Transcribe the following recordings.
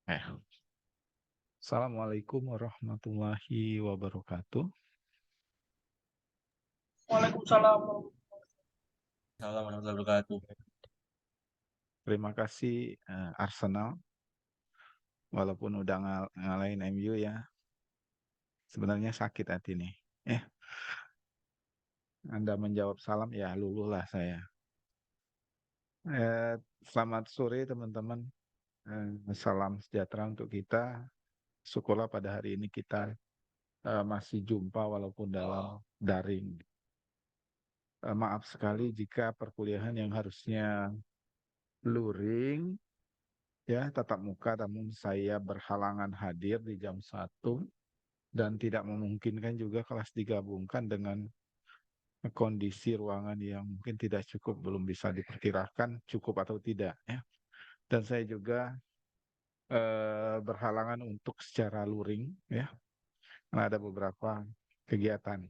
Eh, Assalamualaikum warahmatullahi wabarakatuh. Waalaikumsalam. Assalamualaikum warahmatullahi wabarakatuh. Terima kasih Arsenal, walaupun udah ngalahin MU ya. Sebenarnya sakit hati nih. Anda menjawab salam ya luluh lah saya. Selamat sore teman-teman. Salam sejahtera untuk kita. Syukurlah pada hari ini kita masih jumpa walaupun dalam daring. Maaf sekali jika perkuliahan yang harusnya luring ya tatap muka, namun saya berhalangan hadir di jam 1 dan tidak memungkinkan juga kelas digabungkan dengan kondisi ruangan yang mungkin tidak cukup, belum bisa diperkirakan cukup atau tidak ya. Dan saya juga berhalangan untuk secara luring ya, karena ada beberapa kegiatan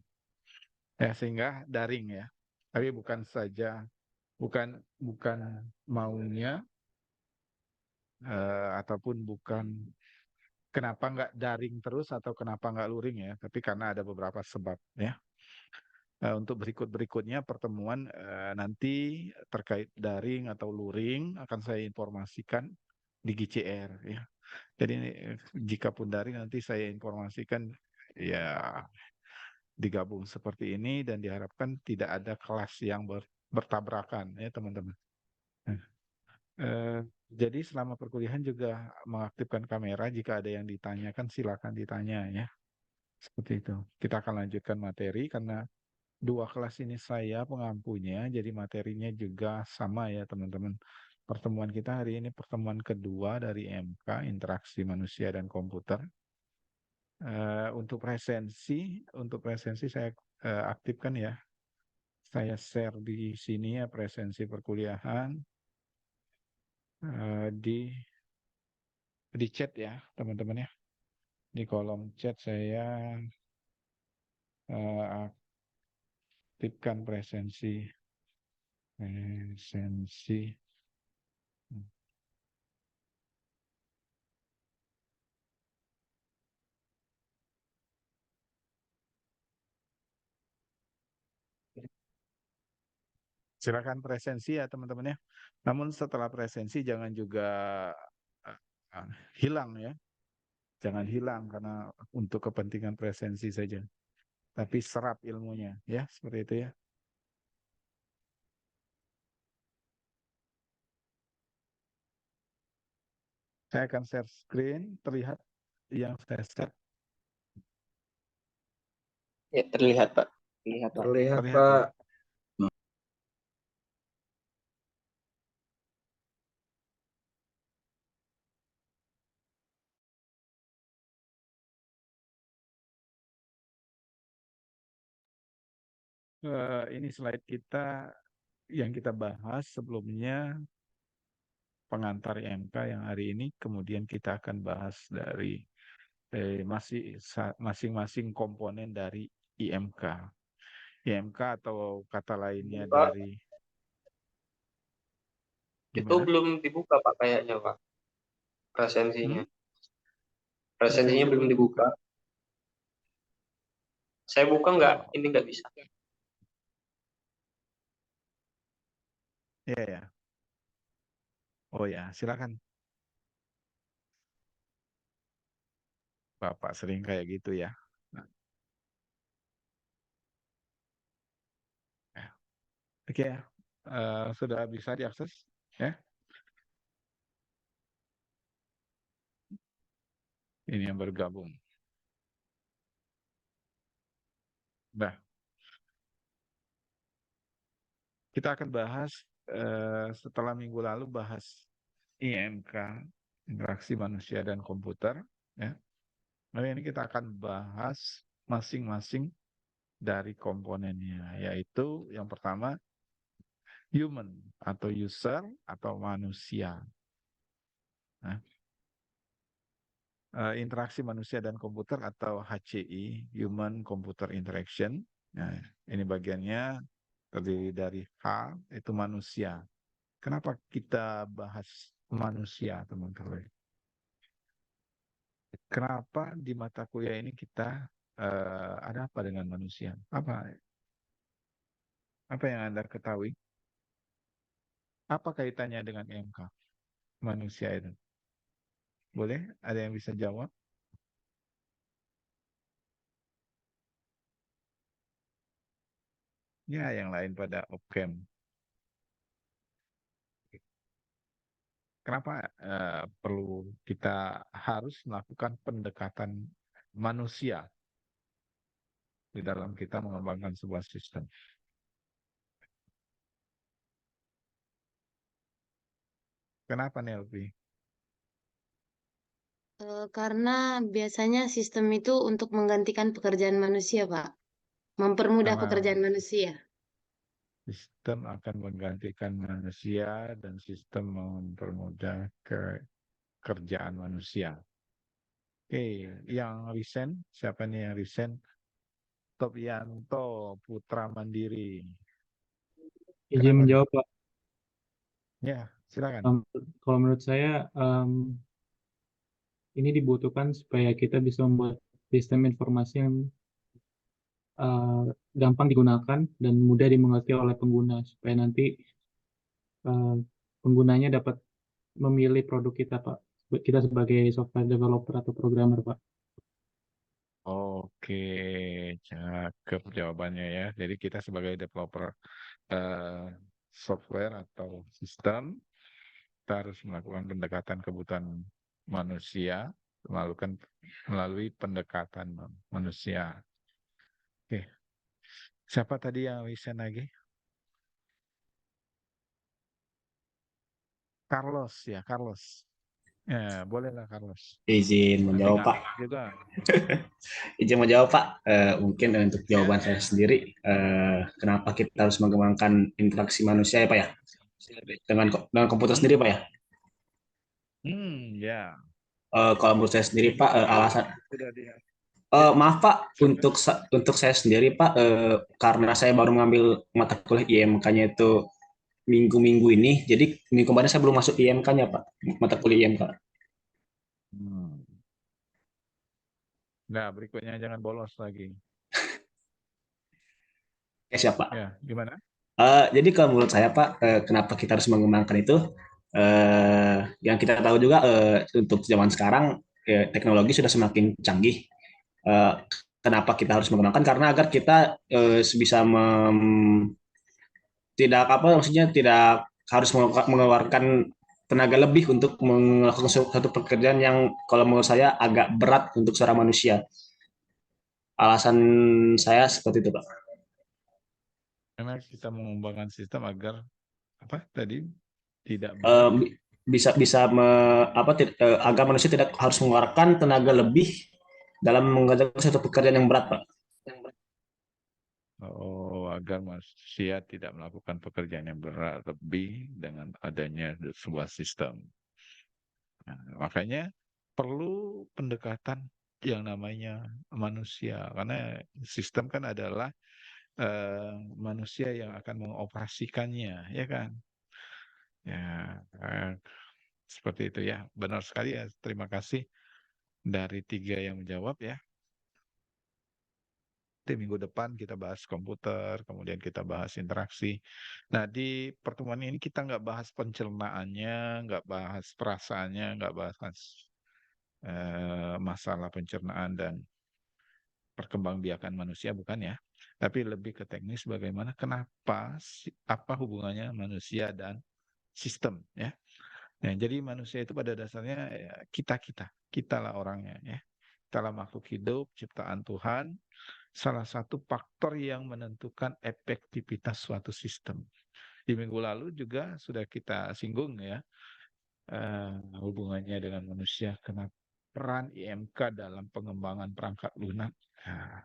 ya, sehingga daring ya. Tapi bukan saja bukan bukan maunya ataupun bukan kenapa nggak daring terus atau kenapa nggak luring ya, tapi karena ada beberapa sebab ya. Untuk berikutnya pertemuan nanti terkait daring atau luring akan saya informasikan di GCR ya. Jadi jika pun daring nanti saya informasikan ya digabung seperti ini dan diharapkan tidak ada kelas yang bertabrakan ya teman-teman. Jadi selama perkuliahan juga mengaktifkan kamera, jika ada yang ditanyakan silakan ditanya ya. Seperti itu. Kita akan lanjutkan materi karena 2 kelas ini saya pengampunya, jadi materinya juga sama ya teman-teman. Pertemuan kita hari ini pertemuan kedua dari MK, Interaksi Manusia dan Komputer. Untuk presensi saya aktifkan ya. Saya share di sini ya presensi perkuliahan di chat ya teman-teman ya. Di kolom chat saya aktifkan presensi. Silakan presensi ya teman-teman ya. Namun setelah presensi jangan juga uh, uh, hilang ya. Jangan hilang karena untuk kepentingan presensi saja. Tapi serap ilmunya ya, seperti itu ya. Saya akan share screen, terlihat yang saya share. Ya, terlihat, Pak. Terlihat, Pak. Terlihat ya. Ini slide kita yang kita bahas sebelumnya, pengantar IMK yang hari ini, kemudian kita akan bahas dari masing-masing komponen dari IMK. IMK atau kata lainnya Pak, dari itu gimana? belum dibuka, Pak, kayaknya, Pak. Presensinya. Hmm? Presensinya Presensi belum belum dibuka. dibuka. Saya buka nggak? Oh, Ini nggak bisa. iya ya. Oh ya, silakan. Bapak sering kayak gitu ya. Nah, ya. Oke ya. Sudah bisa diakses ya. Ini yang bergabung. Nah, kita akan bahas setelah minggu lalu bahas IMK, interaksi manusia dan komputer ya. Hari ini kita akan bahas masing-masing dari komponennya, yaitu yang pertama human atau user atau manusia. Nah, interaksi manusia dan komputer atau HCI, Human Computer Interaction. Nah, ini bagiannya terdiri dari H, itu manusia. Kenapa kita bahas manusia, teman-teman? kenapa di mata kuliah ini kita ada apa dengan manusia? Apa yang Anda ketahui? Apa kaitannya dengan IMK manusia itu? Boleh? Ada yang bisa jawab? Ya, yang lain pada okem. Kenapa perlu kita harus melakukan pendekatan manusia di dalam kita mengembangkan sebuah sistem? Kenapa nih, Elvi? Karena biasanya sistem itu untuk menggantikan pekerjaan manusia, Pak. Mempermudah Karena pekerjaan manusia. sistem akan menggantikan manusia dan sistem mempermudah kerjaan manusia. Oke, yang resign, siapa nih yang resign? Topianto Putra Mandiri. Izin Kenapa nih? menjawab, Pak. Ya, silakan. Kalau menurut saya, ini dibutuhkan supaya kita bisa membuat sistem informasi yang eh, gampang digunakan dan mudah dimengerti oleh pengguna, supaya nanti eh, penggunanya dapat memilih produk kita, Pak. Kita sebagai software developer atau programmer, Pak. Oke, cakep jawabannya ya. Jadi kita sebagai developer eh, software atau sistem, kita harus melakukan pendekatan kebutuhan manusia, melalui pendekatan manusia. Oke, siapa tadi yang resign lagi? Carlos ya, Carlos. Ya, bolehlah Carlos. Izin Nanti menjawab, Pak. ngambil juga. Izin menjawab, Pak. Mungkin untuk jawaban saya sendiri, kenapa kita harus mengembangkan interaksi manusia ya, Pak ya, dengan komputer sendiri, Hmm, Pak ya. ya. Kalau menurut saya sendiri, Pak, alasan Sudah dia. Ya, maaf, Pak, silakan. untuk saya sendiri, Pak, karena saya baru mengambil mata kuliah IMK-nya itu minggu-minggu ini, jadi minggu kemarin saya belum masuk IMK-nya, Pak, mata kuliah IMK. Hmm. Nah, berikutnya jangan bolos lagi. Oke, siap, Pak. Ya, gimana? Jadi kalau menurut saya, Pak, kenapa kita harus mengembangkan itu? Yang kita tahu juga, untuk zaman sekarang teknologi sudah semakin canggih. Eh, Kenapa kita harus mengembangkan? Karena agar kita bisa tidak apa maksudnya tidak harus mengeluarkan tenaga lebih untuk melakukan suatu pekerjaan yang kalau menurut saya agak berat untuk seorang manusia. Alasan saya seperti itu, Pak. Karena kita mengembangkan sistem agar apa tadi tidak berat. Eh, bisa bisa agar manusia tidak harus mengeluarkan tenaga lebih dalam mengerjakan suatu pekerjaan yang berat, Pak. Oh, agar manusia tidak melakukan pekerjaan yang berat lebih dengan adanya sebuah sistem. Nah, makanya perlu pendekatan yang namanya manusia, karena sistem kan adalah manusia yang akan mengoperasikannya, ya kan? Ya, seperti itu ya. Benar sekali ya. Terima kasih dari 3 yang menjawab ya. Di minggu depan kita bahas komputer, kemudian kita bahas interaksi. Nah, di pertemuan ini kita nggak bahas pencernaannya, nggak bahas perasaannya, nggak bahas masalah pencernaan dan perkembangbiakan manusia, bukan ya. Tapi lebih ke teknis bagaimana, kenapa, apa hubungannya manusia dan sistem ya. Nah, jadi manusia itu pada dasarnya ya, kita lah orangnya ya. Kita lah makhluk hidup, ciptaan Tuhan, salah satu faktor yang menentukan efektivitas suatu sistem. Di minggu lalu juga sudah kita singgung ya, hubungannya dengan manusia, kenapa peran IMK dalam pengembangan perangkat lunak. Nah,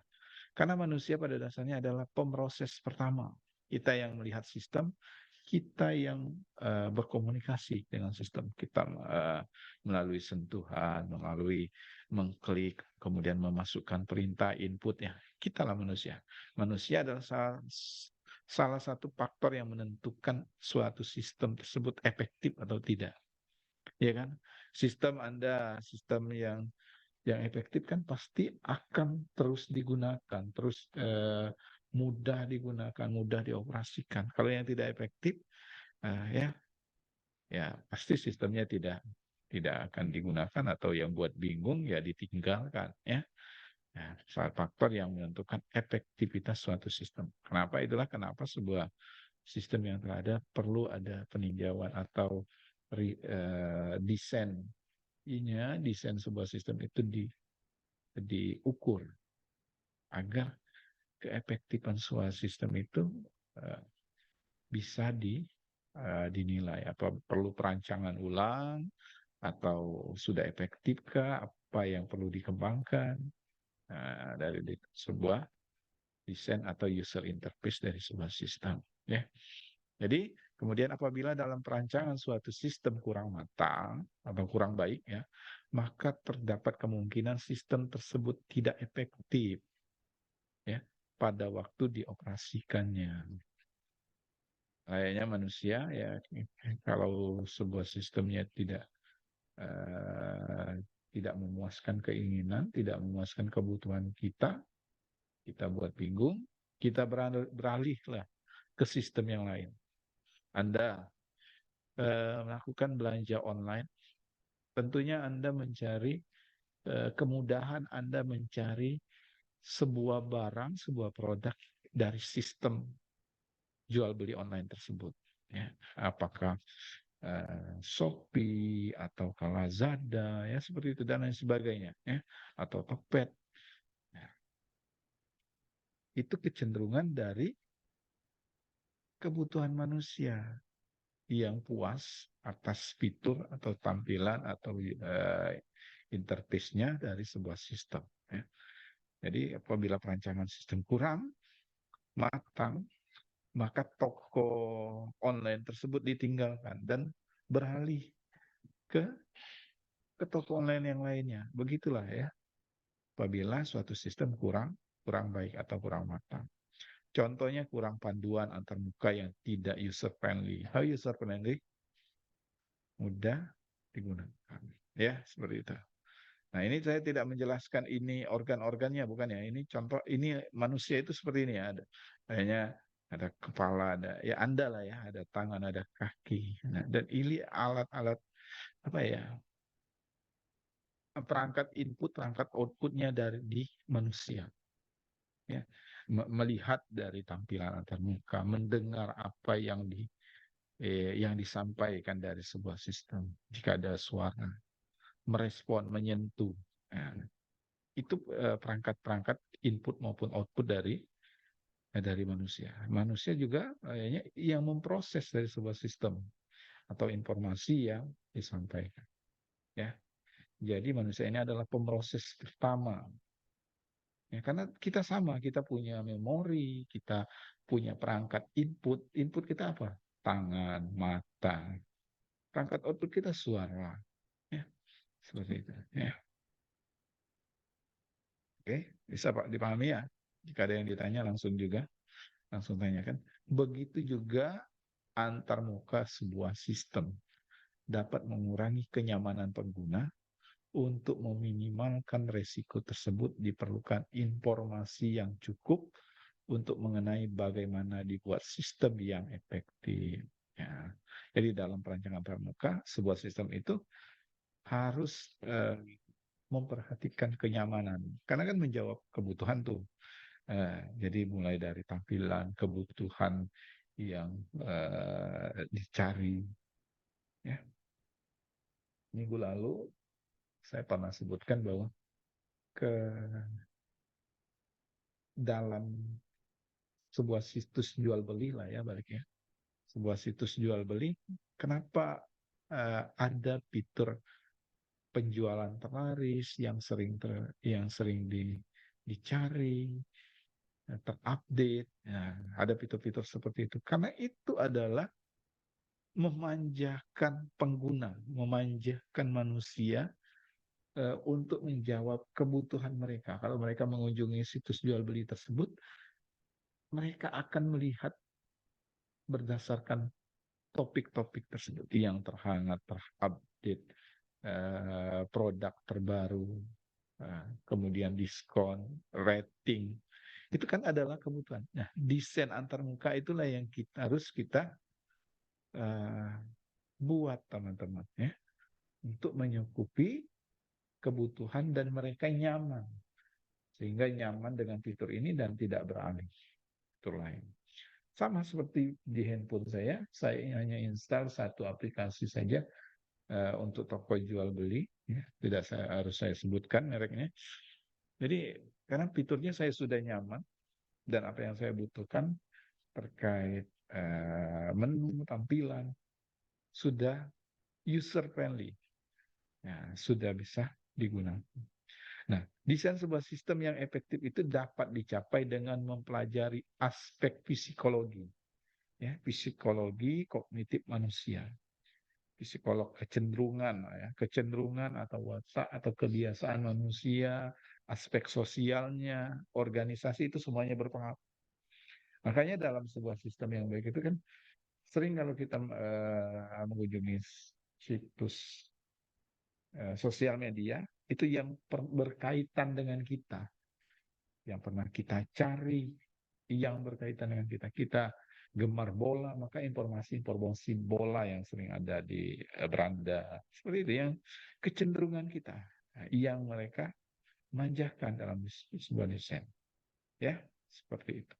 karena manusia pada dasarnya adalah pemroses pertama. Kita yang melihat sistem, kita yang berkomunikasi dengan sistem. Kita melalui sentuhan, melalui mengklik, kemudian memasukkan perintah input ya. Kita lah manusia. Manusia adalah salah satu faktor yang menentukan suatu sistem tersebut efektif atau tidak. Ya kan? Sistem Anda, sistem yang Yang efektif kan pasti akan terus digunakan, terus mudah digunakan, mudah dioperasikan. Kalau yang tidak efektif, ya pasti sistemnya tidak akan digunakan, atau yang buat bingung ya ditinggalkan, ya. Nah, salah faktor yang menentukan efektivitas suatu sistem. Itulah kenapa sebuah sistem yang telah ada perlu ada peninjauan atau desain sebuah sistem itu diukur agar keefektifan sebuah sistem itu bisa dinilai. Apa perlu perancangan ulang, atau sudah efektifkah, apa yang perlu dikembangkan dari sebuah desain atau user interface dari sebuah sistem, ya. Jadi kemudian apabila dalam perancangan suatu sistem kurang matang atau kurang baik, ya, maka terdapat kemungkinan sistem tersebut tidak efektif, ya, pada waktu dioperasikannya. Kayaknya manusia, ya, kalau sebuah sistemnya tidak memuaskan keinginan, tidak memuaskan kebutuhan kita buat bingung, kita beralihlah ke sistem yang lain. Anda melakukan belanja online, tentunya Anda mencari kemudahan, Anda mencari sebuah barang, sebuah produk dari sistem jual beli online tersebut, ya. Apakah Shopee atau Lazada, ya, seperti itu dan lain sebagainya, ya, atau Tokped. Nah, itu kecenderungan dari kebutuhan manusia yang puas atas fitur atau tampilan atau interface-nya dari sebuah sistem, ya. Jadi apabila perancangan sistem kurang matang, maka toko online tersebut ditinggalkan dan beralih ke toko online yang lainnya. Begitulah, ya, apabila suatu sistem kurang baik atau kurang matang. Contohnya kurang panduan antarmuka yang tidak user friendly. How user friendly? Mudah digunakan, ya, seperti itu. Nah, ini saya tidak menjelaskan ini organ-organnya, bukan, ya. Ini contoh, ini manusia itu seperti ini, ya. Ada kepala, ada, ya, Anda lah, ya, ada tangan, ada kaki. Nah, dan ini alat-alat apa, ya, perangkat input, perangkat outputnya di manusia, ya. Melihat dari tampilan antarmuka, mendengar apa yang disampaikan dari sebuah sistem. Jika ada suara, merespon, menyentuh. Nah, itu perangkat-perangkat input maupun output dari manusia. Manusia juga yang memproses dari sebuah sistem atau informasi yang disampaikan, ya. Jadi manusia ini adalah pemroses pertama, ya, karena kita sama, kita punya memori, kita punya perangkat input. Input kita apa? Tangan, mata. Perangkat output kita suara, ya, seperti itu, ya. Oke, bisa Pak dipahami, ya? Jika ada yang ditanya langsung tanyakan. Begitu juga antarmuka sebuah sistem dapat mengurangi kenyamanan pengguna. Untuk meminimalkan resiko tersebut diperlukan informasi yang cukup untuk mengenai bagaimana dibuat sistem yang efektif, ya. Jadi dalam perancangan pramuka, sebuah sistem itu harus memperhatikan kenyamanan, karena kan menjawab kebutuhan tuh. Jadi mulai dari tampilan, kebutuhan yang dicari, ya. Minggu lalu saya pernah sebutkan bahwa ke dalam sebuah situs jual beli lah, ya, baliknya. Sebuah situs jual beli, kenapa ada fitur penjualan terlaris yang sering dicari, terupdate. Nah, ada fitur-fitur seperti itu. Karena itu adalah memanjakan pengguna, memanjakan manusia untuk menjawab kebutuhan mereka. Kalau mereka mengunjungi situs jual beli tersebut, mereka akan melihat berdasarkan topik-topik tersebut yang terhangat, terupdate, produk terbaru, kemudian diskon, rating, itu kan adalah kebutuhan. Nah, desain antarmuka itulah yang harus kita buat teman-teman ya, untuk menyukupi kebutuhan dan mereka nyaman, sehingga nyaman dengan fitur ini dan tidak beralih fitur lain. Sama seperti di handphone saya hanya install satu aplikasi saja untuk toko jual beli, ya. Tidak harus saya sebutkan mereknya. Jadi karena fiturnya saya sudah nyaman dan apa yang saya butuhkan terkait menu, tampilan sudah user friendly, ya, sudah bisa digunakan. Nah, desain sebuah sistem yang efektif itu dapat dicapai dengan mempelajari aspek psikologi, ya, psikologi kognitif manusia, psikolog kecenderungan atau watak atau kebiasaan manusia, aspek sosialnya, organisasi itu semuanya berpengaruh. Makanya dalam sebuah sistem yang baik itu kan sering kalau kita mengunjungi situs sosial media itu yang berkaitan dengan kita, yang pernah kita cari, yang berkaitan dengan kita. Kita gemar bola, maka informasi bola yang sering ada di beranda seperti itu yang kecenderungan kita, yang mereka manjakan dalam sebuah desain, ya seperti itu.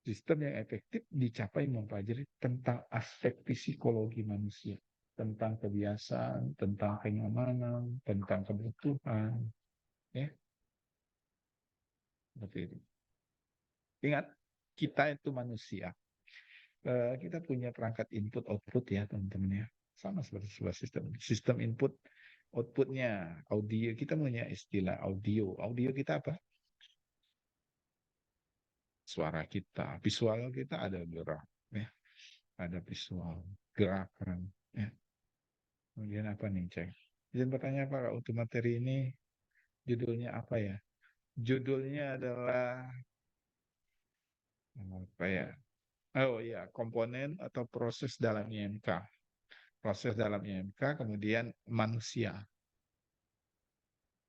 Sistem yang efektif dicapai mempelajari tentang aspek psikologi manusia, tentang kebiasaan, tentang kenyamanan, tentang kebutuhan, ya seperti itu. Ingat, kita itu manusia. Kita punya perangkat input output ya teman-teman ya, sama seperti sebuah sistem input outputnya audio. Kita punya istilah audio kita apa? Suara kita. Visual kita ada gerak, ya, ada visual gerakan, ya. Kemudian apa nih, cek? Izin bertanya Pak, untuk materi ini judulnya apa ya? Judulnya adalah apa ya? Oh ya, komponen atau proses dalam IMK. Proses dalam IMK, kemudian manusia.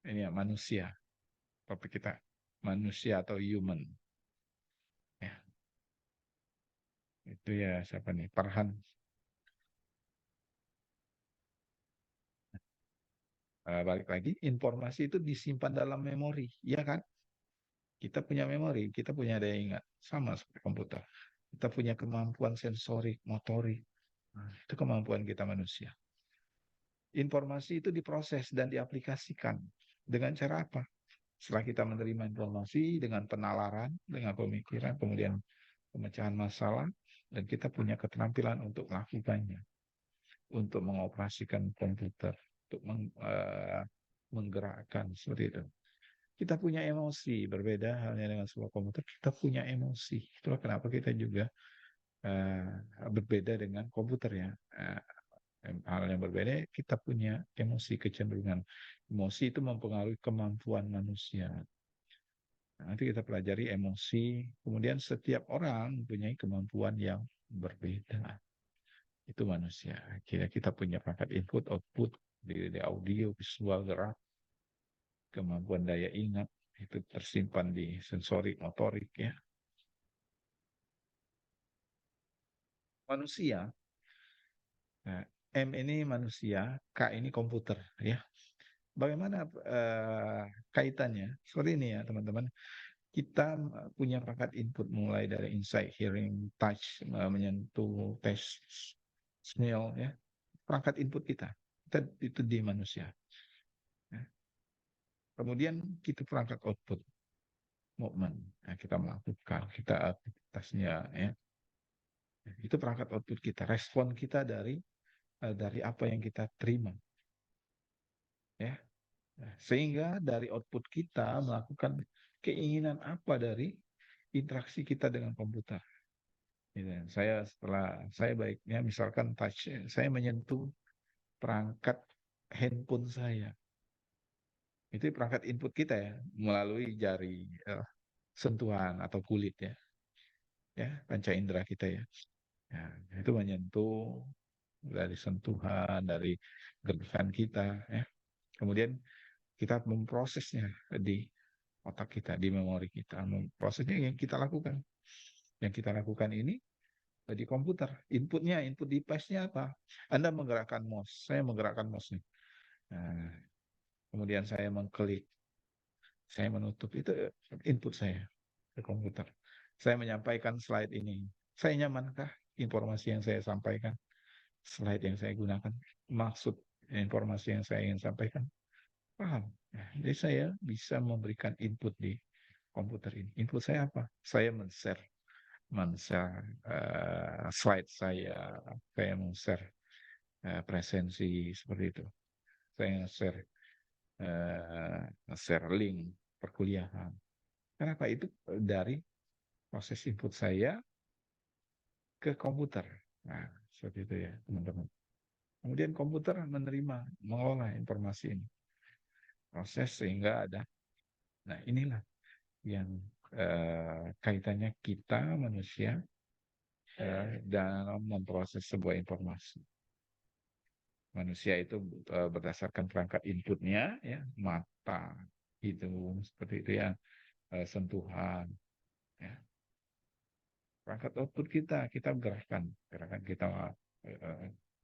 Ini ya, manusia. Topik kita, manusia atau human. Ya. Itu ya, siapa nih? Farhan. Balik lagi, informasi itu disimpan dalam memori, ya kan? Kita punya memori, kita punya daya ingat, sama seperti komputer. Kita punya kemampuan sensorik, motorik. Nah, itu kemampuan kita manusia. Informasi itu diproses dan diaplikasikan dengan cara apa? Setelah kita menerima informasi dengan penalaran, dengan pemikiran, kemudian pemecahan masalah, dan kita punya keterampilan untuk melakukannya, untuk mengoperasikan komputer, untuk menggerakkan seperti itu. Kita punya emosi, berbeda halnya dengan sebuah komputer, kita punya emosi. Itulah kenapa kita juga berbeda dengan komputer ya. Hal yang berbeda, kita punya emosi, kecenderungan. Emosi itu mempengaruhi kemampuan manusia. Nanti kita pelajari emosi, kemudian setiap orang mempunyai kemampuan yang berbeda. Itu manusia. Kita punya perangkat input, output, di audio, visual, gerak, kemampuan daya ingat, itu tersimpan di sensorik, motorik ya. Manusia, nah, M ini manusia, K ini komputer ya. Bagaimana kaitannya? Seperti ini ya teman-teman. Kita punya perangkat input mulai dari insight, hearing, touch, menyentuh, taste, smell ya. Perangkat input kita itu di manusia. Ya. Kemudian kita perangkat output, movement. Nah, kita melakukan, kita aktivitasnya ya. Itu perangkat output kita, respon kita dari apa yang kita terima. Ya. Nah, sehingga dari output kita melakukan keinginan apa dari interaksi kita dengan komputer. Gitu. Setelah saya baiknya misalkan touch, saya menyentuh perangkat handphone saya. Itu perangkat input kita ya, melalui jari sentuhan atau kulit ya. Ya, panca indera kita ya. Ya, itu menyentuh dari sentuhan, dari gerakan kita ya. Kemudian kita memprosesnya di otak kita, di memori kita. Prosesnya yang kita lakukan. Yang kita lakukan ini di komputer. Input device-nya apa? Anda menggerakkan mouse. Saya menggerakkan mouse nih. Nah, kemudian saya mengklik, saya menutup. Itu input saya ke komputer. Saya menyampaikan slide ini. Saya nyamankah informasi yang saya sampaikan? Slide yang saya gunakan? Maksud informasi yang saya ingin sampaikan? Paham? Nah, jadi saya bisa memberikan input di komputer ini. Input saya apa? Saya men-share slide saya men-share presensi seperti itu. Saya share link perkuliahan. Kenapa itu? Dari proses input saya ke komputer. Nah, seperti itu ya, teman-teman. Kemudian komputer menerima, mengolah informasi ini. Proses sehingga ada. Nah, inilah yang kaitannya kita manusia dalam memproses sebuah informasi. Manusia itu berdasarkan perangkat inputnya, ya, mata, hidung, seperti itu ya, sentuhan, ya. Perangkat output kita gerakan kita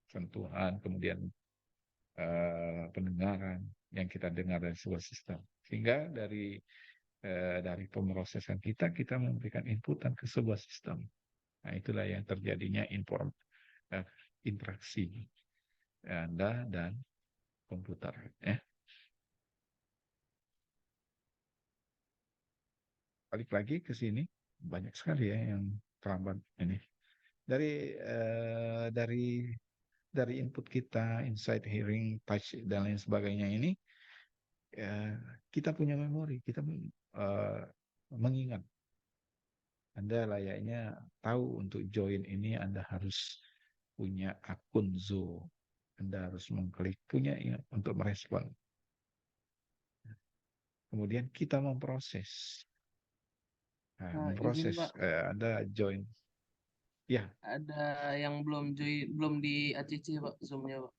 sentuhan, kemudian pendengaran yang kita dengar dari sebuah sistem. Sehingga dari pemrosesan kita memberikan inputan ke sebuah sistem. Nah, itulah yang terjadinya interaksi Anda dan komputer. Ya. Balik lagi ke sini, banyak sekali ya yang terlambat ini. Dari input kita, insight, hearing, touch, dan lain sebagainya ini, kita punya memori, kita mengingat. Anda layaknya tahu untuk join ini Anda harus punya akun Zoom. Anda harus mengklik, punya untuk merespon. Kemudian kita memproses. Nah, memproses, Pak, Anda join. Ya, ada yang belum di ACC Pak, Zoom-nya Pak.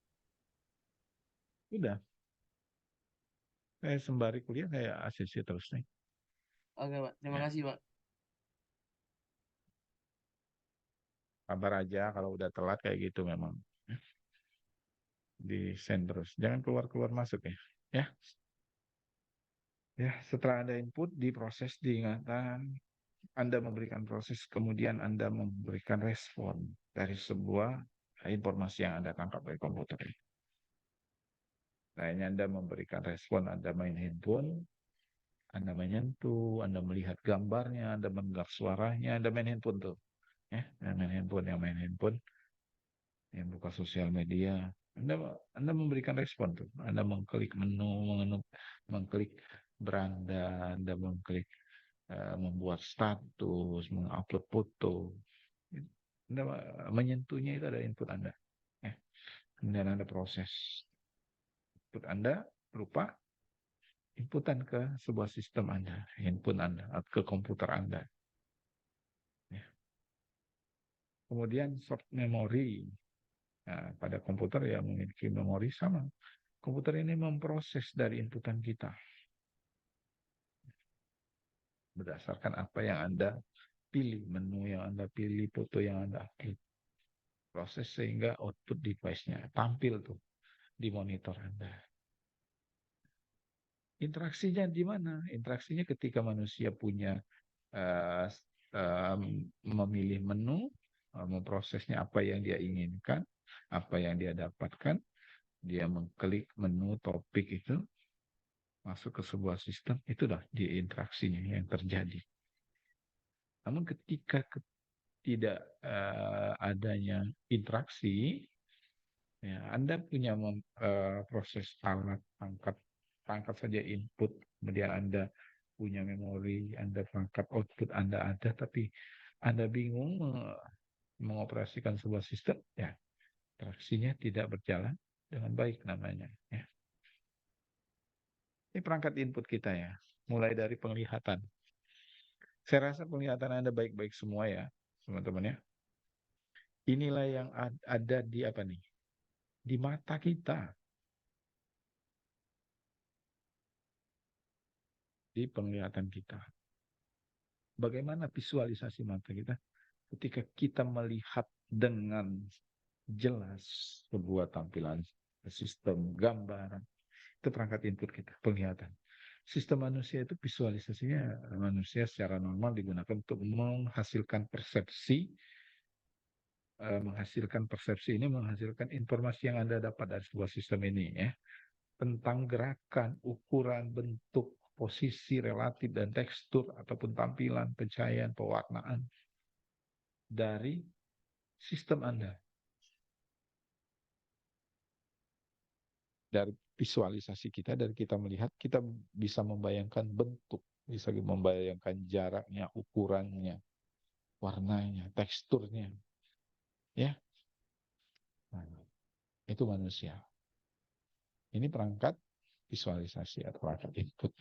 udah. Saya sembari kuliah saya ACC terus nih. Oke Pak, terima Ya. kasih Pak. Kabar aja kalau udah telat kayak gitu memang. Di send terus. Jangan keluar masuk ya. Ya. Ya, setelah Anda input, diproses, diingatan, Anda memberikan proses, kemudian Anda memberikan respon dari sebuah informasi yang Anda tangkap dari komputer. Nah, ini Anda memberikan respon, Anda main handphone, Anda menyentuh, Anda melihat gambarnya, Anda mendengar suaranya, Anda main handphone tuh. Ya, main handphone, yang buka sosial media. Anda memberikan respon tuh. Anda mengklik menu, mengklik beranda, Anda mengklik membuat status, mengupload foto. Anda menyentuhnya itu ada input Anda. Kemudian Anda proses. Input Anda berupa inputan ke sebuah sistem Anda, input Anda, ke komputer Anda. Kemudian short memory. Nah, pada komputer yang memiliki memori sama. Komputer ini memproses dari inputan kita. Berdasarkan apa yang Anda pilih, menu yang Anda pilih, foto yang Anda pilih. Proses sehingga output device-nya tampil tuh di monitor Anda. Interaksinya di mana? Interaksinya ketika manusia punya memilih menu, memprosesnya apa yang dia inginkan, apa yang dia dapatkan, dia mengklik menu topik itu, masuk ke sebuah sistem, itulah di interaksinya yang terjadi. Namun ketika tidak adanya interaksi, ya, Anda punya proses alat tangkap saja input, kemudian Anda punya memori, Anda tangkap output Anda ada, tapi Anda bingung mengoperasikan sebuah sistem, ya interaksinya tidak berjalan dengan baik namanya. Ya. Ini perangkat input kita ya, mulai dari penglihatan. Saya rasa penglihatan Anda baik-baik semua ya, teman-teman ya. Inilah yang ada di apa nih? Di mata kita. di penglihatan kita. Bagaimana visualisasi mata kita ketika kita melihat dengan jelas sebuah tampilan sistem gambaran, itu perangkat input kita, penglihatan. Sistem manusia itu visualisasinya, manusia secara normal digunakan untuk menghasilkan persepsi ini menghasilkan informasi yang Anda dapat dari sebuah sistem ini ya, tentang gerakan, ukuran, bentuk, posisi relatif dan tekstur ataupun tampilan, pencahayaan, pewarnaan dari sistem Anda. Dari visualisasi kita, dari kita melihat, kita bisa membayangkan bentuk, bisa membayangkan jaraknya, ukurannya, warnanya, teksturnya. Ya, nah, itu manusia. Ini perangkat visualisasi atau perangkat input.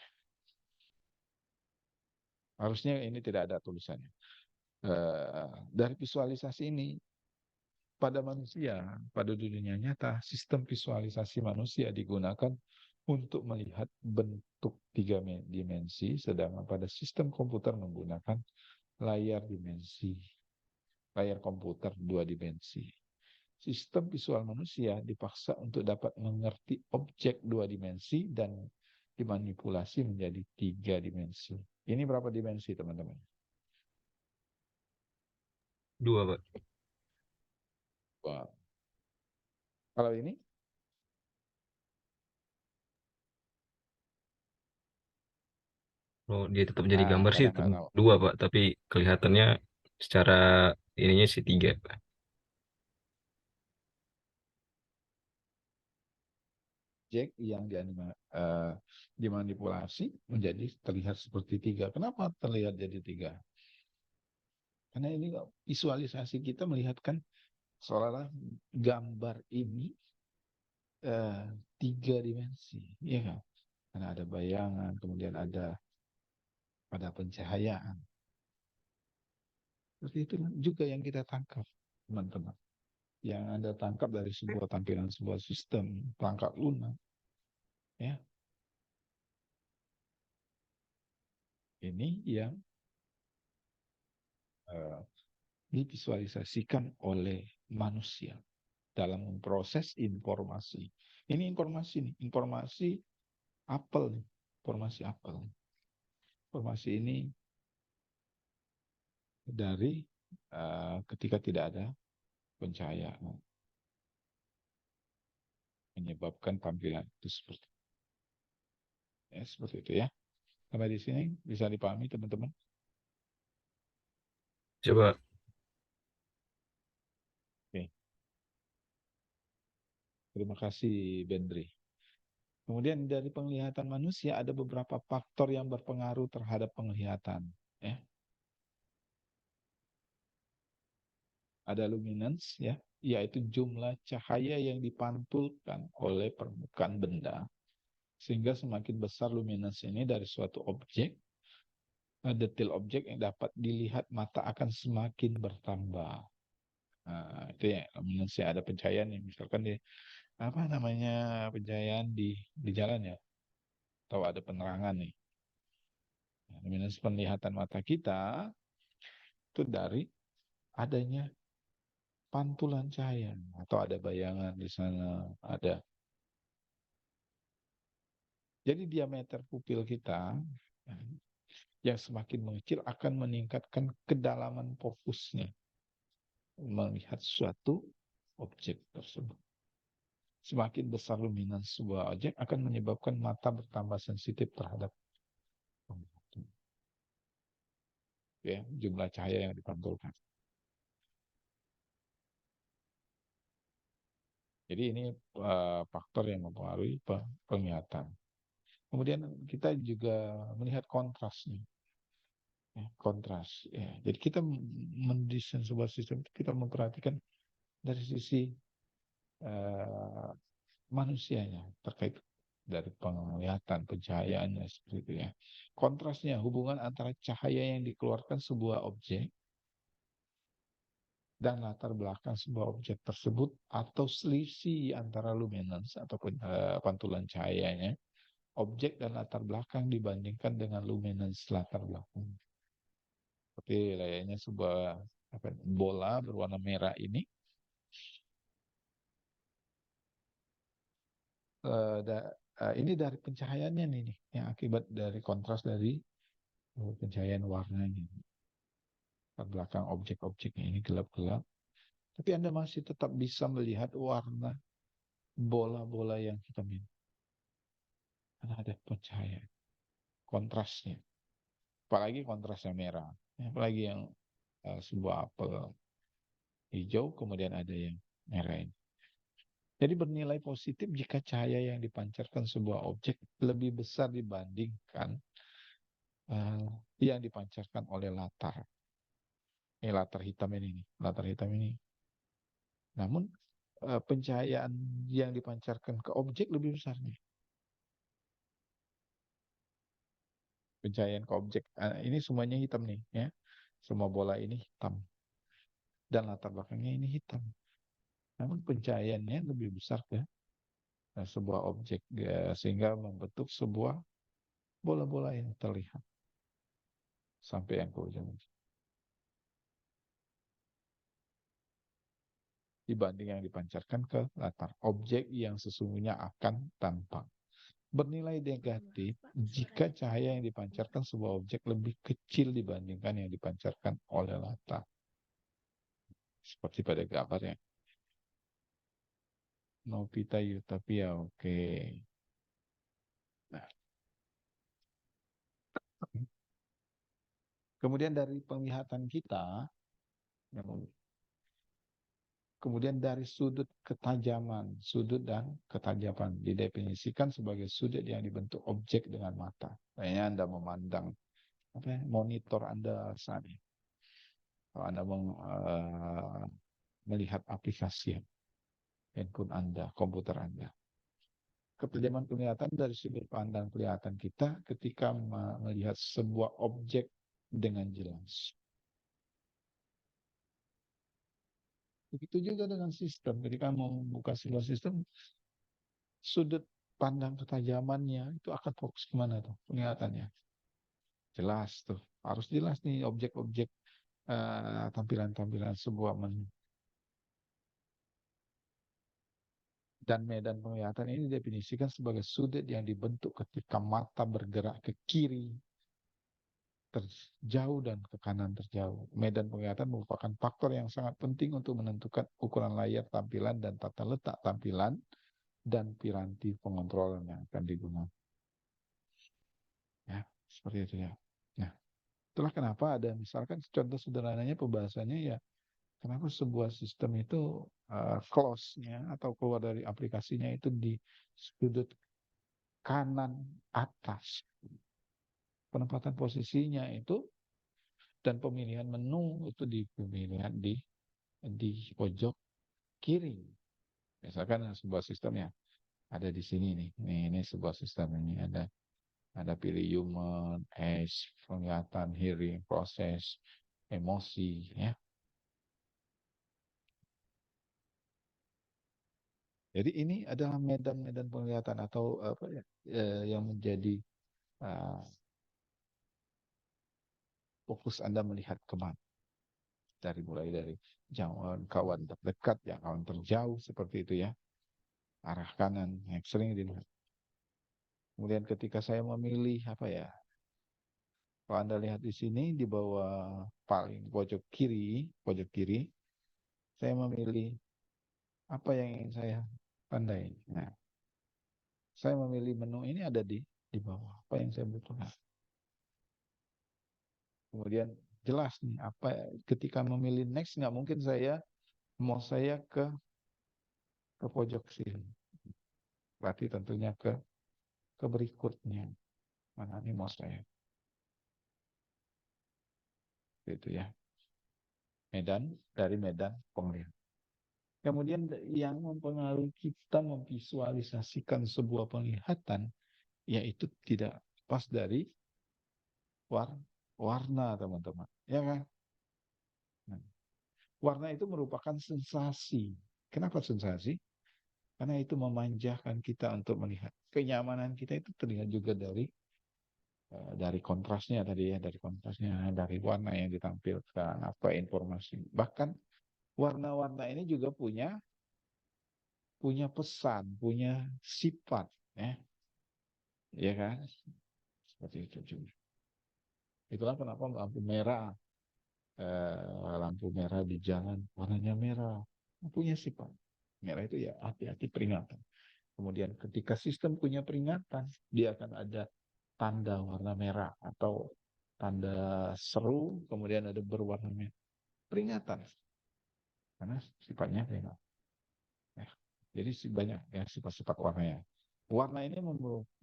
Harusnya ini tidak ada tulisannya. Dari visualisasi ini, pada manusia, pada dunia nyata, sistem visualisasi manusia digunakan untuk melihat bentuk 3 dimensi, sedangkan pada sistem komputer menggunakan layar komputer 2 dimensi. Sistem visual manusia dipaksa untuk dapat mengerti objek 2 dimensi dan dimanipulasi menjadi 3 dimensi. Ini berapa dimensi, teman-teman? 2, Pak. Wow. Kalau ini? Oh, dia tetap jadi Nah, gambar sih tetap kadang-kadang 2, Pak. Tapi kelihatannya secara ininya sih 3, Pak. objek yang dimanipulasi menjadi terlihat seperti 3. Kenapa terlihat jadi 3? Karena ini visualisasi kita melihatkan seolah-olah gambar ini 3 dimensi, ya kan? Karena ada bayangan, kemudian ada pencahayaan. Seperti itu juga yang kita tangkap, teman-teman. Yang Anda tangkap dari sebuah tampilan sebuah sistem perangkat lunak, ya. Ini yang divisualisasikan oleh manusia dalam memproses informasi. Ini informasi apel nih, informasi apel. Informasi ini dari ketika tidak ada pencahayaan, menyebabkan tampilan itu seperti itu ya. Sampai di sini bisa dipahami, teman-teman? Coba. Oke. Terima kasih, Bendri. Kemudian dari penglihatan manusia ada beberapa faktor yang berpengaruh terhadap penglihatan. Ya. Ada luminance, ya, yaitu jumlah cahaya yang dipantulkan oleh permukaan benda. Sehingga semakin besar luminance ini dari suatu objek, detail objek yang dapat dilihat mata akan semakin bertambah. Nah, itu ya, luminance ada pencahayaan nih, misalkan di pencahayaan di jalan ya, atau ada penerangan nih. Nah, luminance penglihatan mata kita itu dari adanya pantulan cahaya atau ada bayangan di sana, ada. Jadi diameter pupil kita yang semakin mengecil akan meningkatkan kedalaman fokusnya melihat suatu objek tersebut. Semakin besar luminance sebuah objek akan menyebabkan mata bertambah sensitif terhadap jumlah cahaya yang dipantulkan. Jadi ini faktor yang mempengaruhi penglihatan. Kemudian kita juga melihat kontrasnya. Kontras. Ya. Jadi kita mendesain sebuah sistem, kita memperhatikan dari sisi manusianya terkait dari penglihatan, pencahayaannya seperti itu ya. Kontrasnya, hubungan antara cahaya yang dikeluarkan sebuah objek dan latar belakang sebuah objek tersebut atau selisih antara luminance ataupun pantulan cahayanya objek dan latar belakang dibandingkan dengan luminance latar belakang. Seperti layaknya sebuah bola berwarna merah ini. Ini dari pencahayaannya nih, yang akibat dari kontras dari pencahayaan warnanya. Latar belakang objek-objeknya ini gelap-gelap. Tapi Anda masih tetap bisa melihat warna bola-bola yang hitam ini. Karena ada pencahayaan, kontrasnya. Apalagi kontrasnya merah. Apalagi yang sebuah apel hijau, kemudian ada yang merah ini. Jadi bernilai positif jika cahaya yang dipancarkan sebuah objek lebih besar dibandingkan yang dipancarkan oleh latar. Latar hitam ini nih, latar hitam ini. Namun pencahayaan yang dipancarkan ke objek lebih besar nih. Pencahayaan ke objek ini semuanya hitam nih, ya. Semua bola ini hitam dan latar belakangnya ini hitam. Namun pencahayaannya lebih besar ke sebuah objek, sehingga membentuk sebuah bola-bola yang terlihat sampai yang ke ujung dibanding yang dipancarkan ke latar. Objek yang sesungguhnya akan tampak. Bernilai negatif jika cahaya yang dipancarkan sebuah objek lebih kecil dibandingkan yang dipancarkan oleh latar. Seperti pada gambarnya. Novita Utopia, oke. Nah. Kemudian dari penglihatan kita, kemudian dari sudut ketajaman, sudut dan ketajaman didefinisikan sebagai sudut yang dibentuk objek dengan mata. Kayaknya Anda memandang monitor Anda saat ini. Kalau Anda melihat aplikasi handphone Anda, komputer Anda. Ketajaman penglihatan dari sudut pandang kelihatan kita ketika melihat sebuah objek dengan jelas. Begitu juga dengan sistem. Ketika mau membuka sebuah sistem, sudut pandang ketajamannya itu akan fokus kemana tuh penglihatannya. Jelas tuh. Harus jelas nih objek-objek, tampilan-tampilan sebuah menu. Dan medan penglihatan ini didefinisikan sebagai sudut yang dibentuk ketika mata bergerak ke kiri terjauh dan ke kanan terjauh. Medan penglihatan merupakan faktor yang sangat penting untuk menentukan ukuran layar tampilan dan tata letak tampilan dan piranti pengontrol yang akan digunakan. Ya, seperti itu ya. Nah, itulah kenapa ada misalkan contoh sederhananya pembahasannya ya, kenapa sebuah sistem itu close-nya atau keluar dari aplikasinya itu di sudut kanan atas. Penempatan posisinya itu dan pemilihan menu itu di pemilihan di pojok kiri. Misalkan sebuah sistem ya ada di sini nih. Ini sebuah sistem ini ada pilih human, edge, penglihatan, hearing, proses, emosi ya. Jadi ini adalah medan-medan penglihatan atau apa ya yang menjadi fokus Anda melihat kemana. Mulai dari jangkauan kawan terdekat, jangkauan terjauh seperti itu ya. Arah kanan yang sering dilihat. Kemudian ketika saya memilih apa ya, kalau Anda lihat di sini di bawah paling pojok kiri, saya memilih apa yang ingin saya pandai. Nah, saya memilih menu ini ada di bawah apa yang saya butuhkan. Kemudian jelas nih apa ketika memilih next nggak mungkin saya ke pojok sini. Berarti tentunya ke berikutnya. Mana nih mau saya? Itu ya. Medan penglihatan. Kemudian yang mempengaruhi kita memvisualisasikan sebuah penglihatan, yaitu tidak pas dari warna, teman-teman. Ya kan? Nah, warna itu merupakan sensasi. Kenapa sensasi? Karena itu memanjakan kita untuk melihat. Kenyamanan kita itu terlihat juga dari kontrasnya tadi ya, dari kontrasnya, dari warna yang ditampilkan, apa informasi. Bahkan warna-warna ini juga punya pesan, punya sifat, ya, ya kan? Seperti itu juga. Itulah kenapa lampu merah di jalan warnanya merah, punya sifat. Merah itu ya hati-hati, peringatan. Kemudian ketika sistem punya peringatan, dia akan ada tanda warna merah atau tanda seru, kemudian ada berwarna merah. Peringatan. Karena sifatnya peringatan. Ya. Jadi banyak ya sifat-sifat warnanya. Warna ini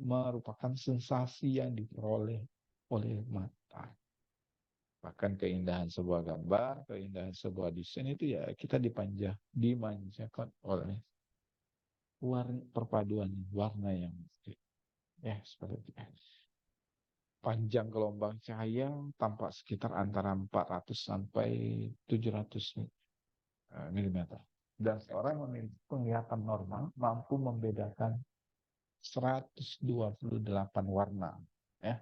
merupakan sensasi yang diperoleh oleh mata. Bahkan keindahan sebuah gambar, keindahan sebuah desain itu ya kita dimanjakan oleh perpaduan warna yang ya seperti itu. Panjang gelombang cahaya tampak sekitar antara 400 sampai 700 mm. Dan seorang memiliki penglihatan normal mampu membedakan 128 warna. Ya,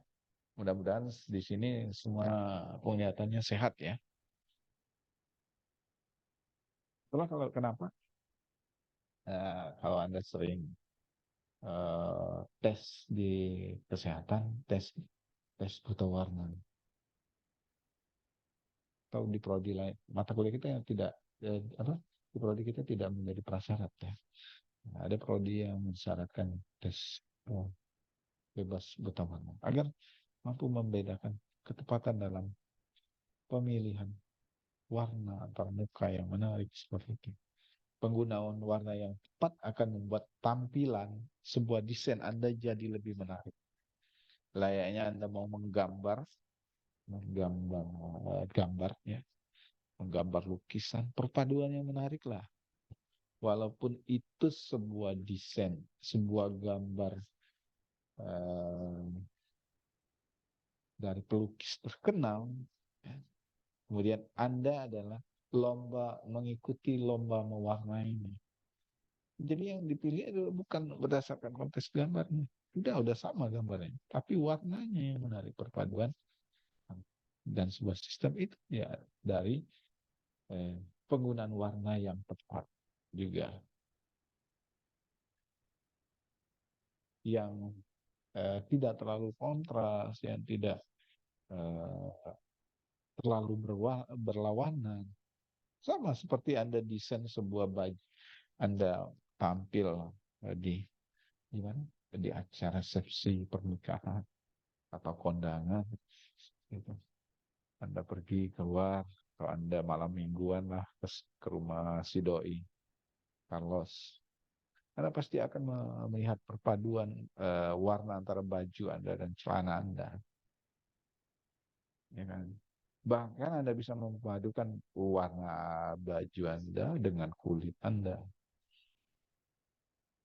mudah-mudahan di sini semua penglihatannya sehat ya. Itulah kenapa kalau Anda sering tes di kesehatan, tes buta warna, atau di prodi lain, mata kuliah kita yang tidak di prodi kita tidak menjadi prasyarat ya. Nah, ada prodi yang mensyaratkan tes bebas buta warna agar mampu membedakan ketepatan dalam pemilihan warna antar muka yang menarik seperti itu. Penggunaan warna yang tepat akan membuat tampilan sebuah desain Anda jadi lebih menarik. Layaknya Anda mau menggambar ya, menggambar lukisan, perpaduan yang menarik lah. Walaupun itu sebuah desain, sebuah gambar dari pelukis terkenal, ya. Kemudian Anda adalah mengikuti lomba mewarnainya. Jadi yang dipilih adalah bukan berdasarkan konteks gambarnya. Udah sama gambarnya, tapi warnanya yang menarik, perpaduan. Dan sebuah sistem itu ya dari penggunaan warna yang tepat juga. Yang tidak terlalu kontras, yang tidak terlalu berlawanan. Sama seperti Anda desain sebuah baju, Anda tampil di acara resepsi pernikahan atau kondangan, gitu. Anda pergi keluar, atau Anda malam mingguan lah ke rumah si doi Carlos, Anda pasti akan melihat perpaduan warna antara baju Anda dan celana Anda, ya kan? Bahkan Anda bisa memadukan warna baju Anda dengan kulit Anda.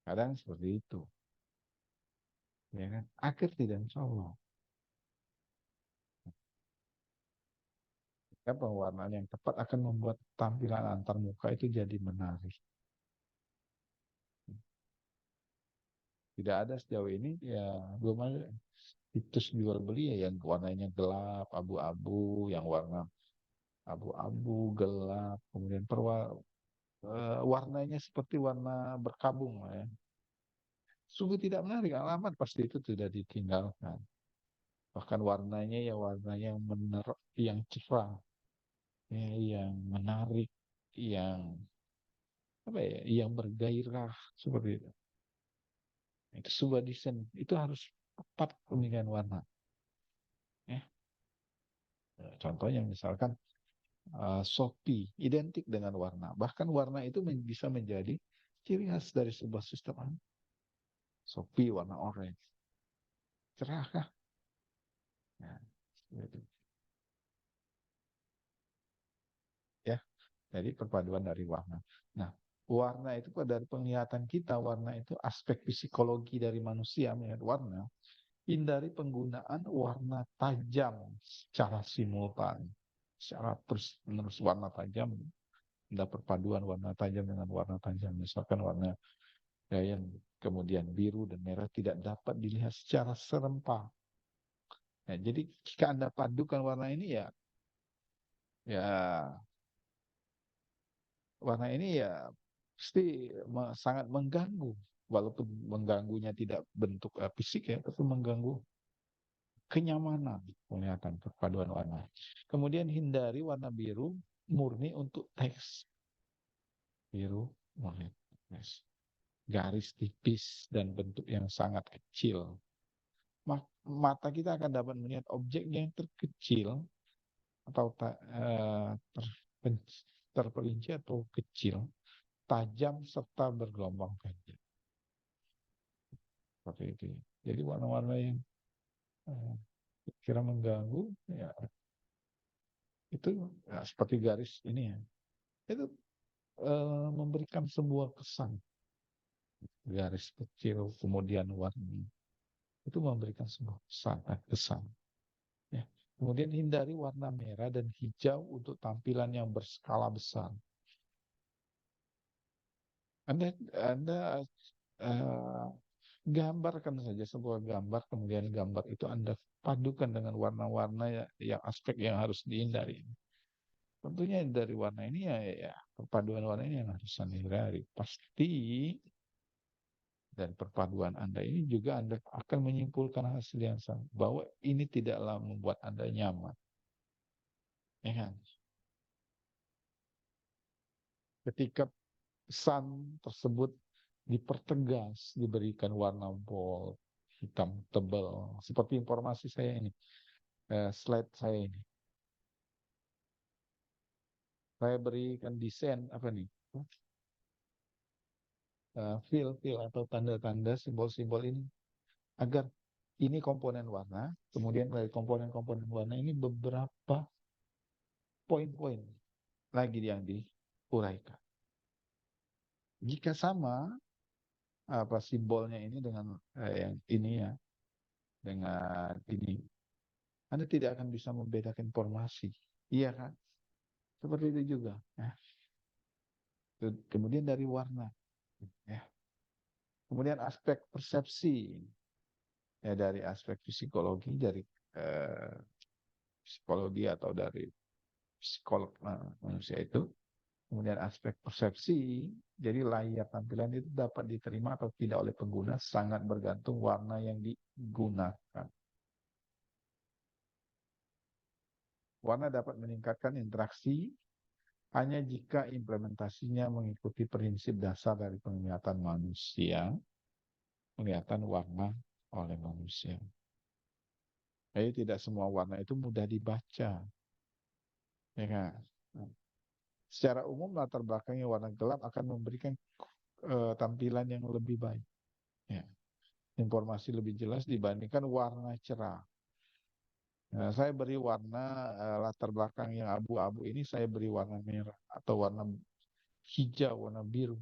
Kadang seperti itu, ya kan? Akhir tidak insya-Allah. Pewarnaan yang tepat akan membuat tampilan antar muka itu jadi menarik. Tidak ada sejauh ini ya, belum ada situs jual beli ya yang warnanya gelap, abu-abu, yang warna abu-abu gelap, kemudian warnanya seperti warna berkabung ya. Sungguh tidak menarik, alamat pasti itu sudah ditinggalkan. Bahkan warnanya ya warna yang yang cerah, ya, yang menarik, yang yang bergairah seperti itu. Itu sebuah desain, itu harus tepat pemilihan warna. Ya. Contohnya misalkan Shopee identik dengan warna, bahkan warna itu bisa menjadi ciri khas dari sebuah sistem. Shopee warna orange, cerah kah? Ya, gitu. Ya, jadi perpaduan dari warna. Nah, warna itu dari penglihatan kita, warna itu aspek psikologi dari manusia melihat warna. Hindari penggunaan warna tajam secara simultan, secara terus-menerus warna tajam. Ada perpaduan warna tajam dengan warna tajam. Misalkan warna Ya, yang kemudian biru dan merah tidak dapat dilihat secara serempak. Ya, jadi jika Anda padukan warna ini ya warna ini ya pasti sangat mengganggu, walaupun mengganggunya tidak bentuk fisik ya, tapi mengganggu kenyamanan penglihatan perpaduan warna. Kemudian hindari warna biru murni untuk teks. Biru murni teks. Garis tipis dan bentuk yang sangat kecil. Mata kita akan dapat melihat objeknya yang terkecil atau terperinci atau kecil, tajam serta bergelombang pendek. Seperti itu. Jadi warna-warna yang kira mengganggu ya itu ya, seperti garis ini ya. Itu memberikan sebuah kesan. Garis kecil kemudian warna itu memberikan sebuah kesan. Ya. Kemudian hindari warna merah dan hijau untuk tampilan yang berskala besar. Anda gambarkan saja sebuah gambar, kemudian gambar itu Anda padukan dengan warna-warna yang aspek yang harus dihindari. Tentunya dari warna ini ya perpaduan warna ini yang harus Anda hindari. Pasti dan perpaduan Anda ini juga Anda akan menyimpulkan hasil yang sama, bahwa ini tidaklah membuat Anda nyaman. Ya kan? Ketika pesan tersebut dipertegas, diberikan warna bold, hitam tebal, seperti informasi saya ini, slide saya ini. Saya berikan desain apa nih? Fill atau tanda-tanda, simbol-simbol ini, agar ini komponen warna, kemudian dari komponen-komponen warna ini beberapa poin-poin lagi yang diuraikan. Jika sama apa simbolnya ini dengan yang ini ya, dengan ini, Anda tidak akan bisa membedakan informasi. Iya kan? Seperti itu juga. Ya. Kemudian dari warna. Ya. Kemudian aspek persepsi. Ya, dari aspek psikologi, dari psikologi atau dari psikolog manusia itu. Kemudian aspek persepsi, jadi layar tampilan itu dapat diterima atau tidak oleh pengguna sangat bergantung warna yang digunakan. Warna dapat meningkatkan interaksi hanya jika implementasinya mengikuti prinsip dasar dari penglihatan manusia, penglihatan warna oleh manusia. Jadi tidak semua warna itu mudah dibaca. Ya kan? Secara umum latar belakangnya warna gelap akan memberikan tampilan yang lebih baik. Ya. Informasi lebih jelas dibandingkan warna cerah. Nah, saya beri warna latar belakang yang abu-abu ini, saya beri warna merah atau warna hijau, warna biru.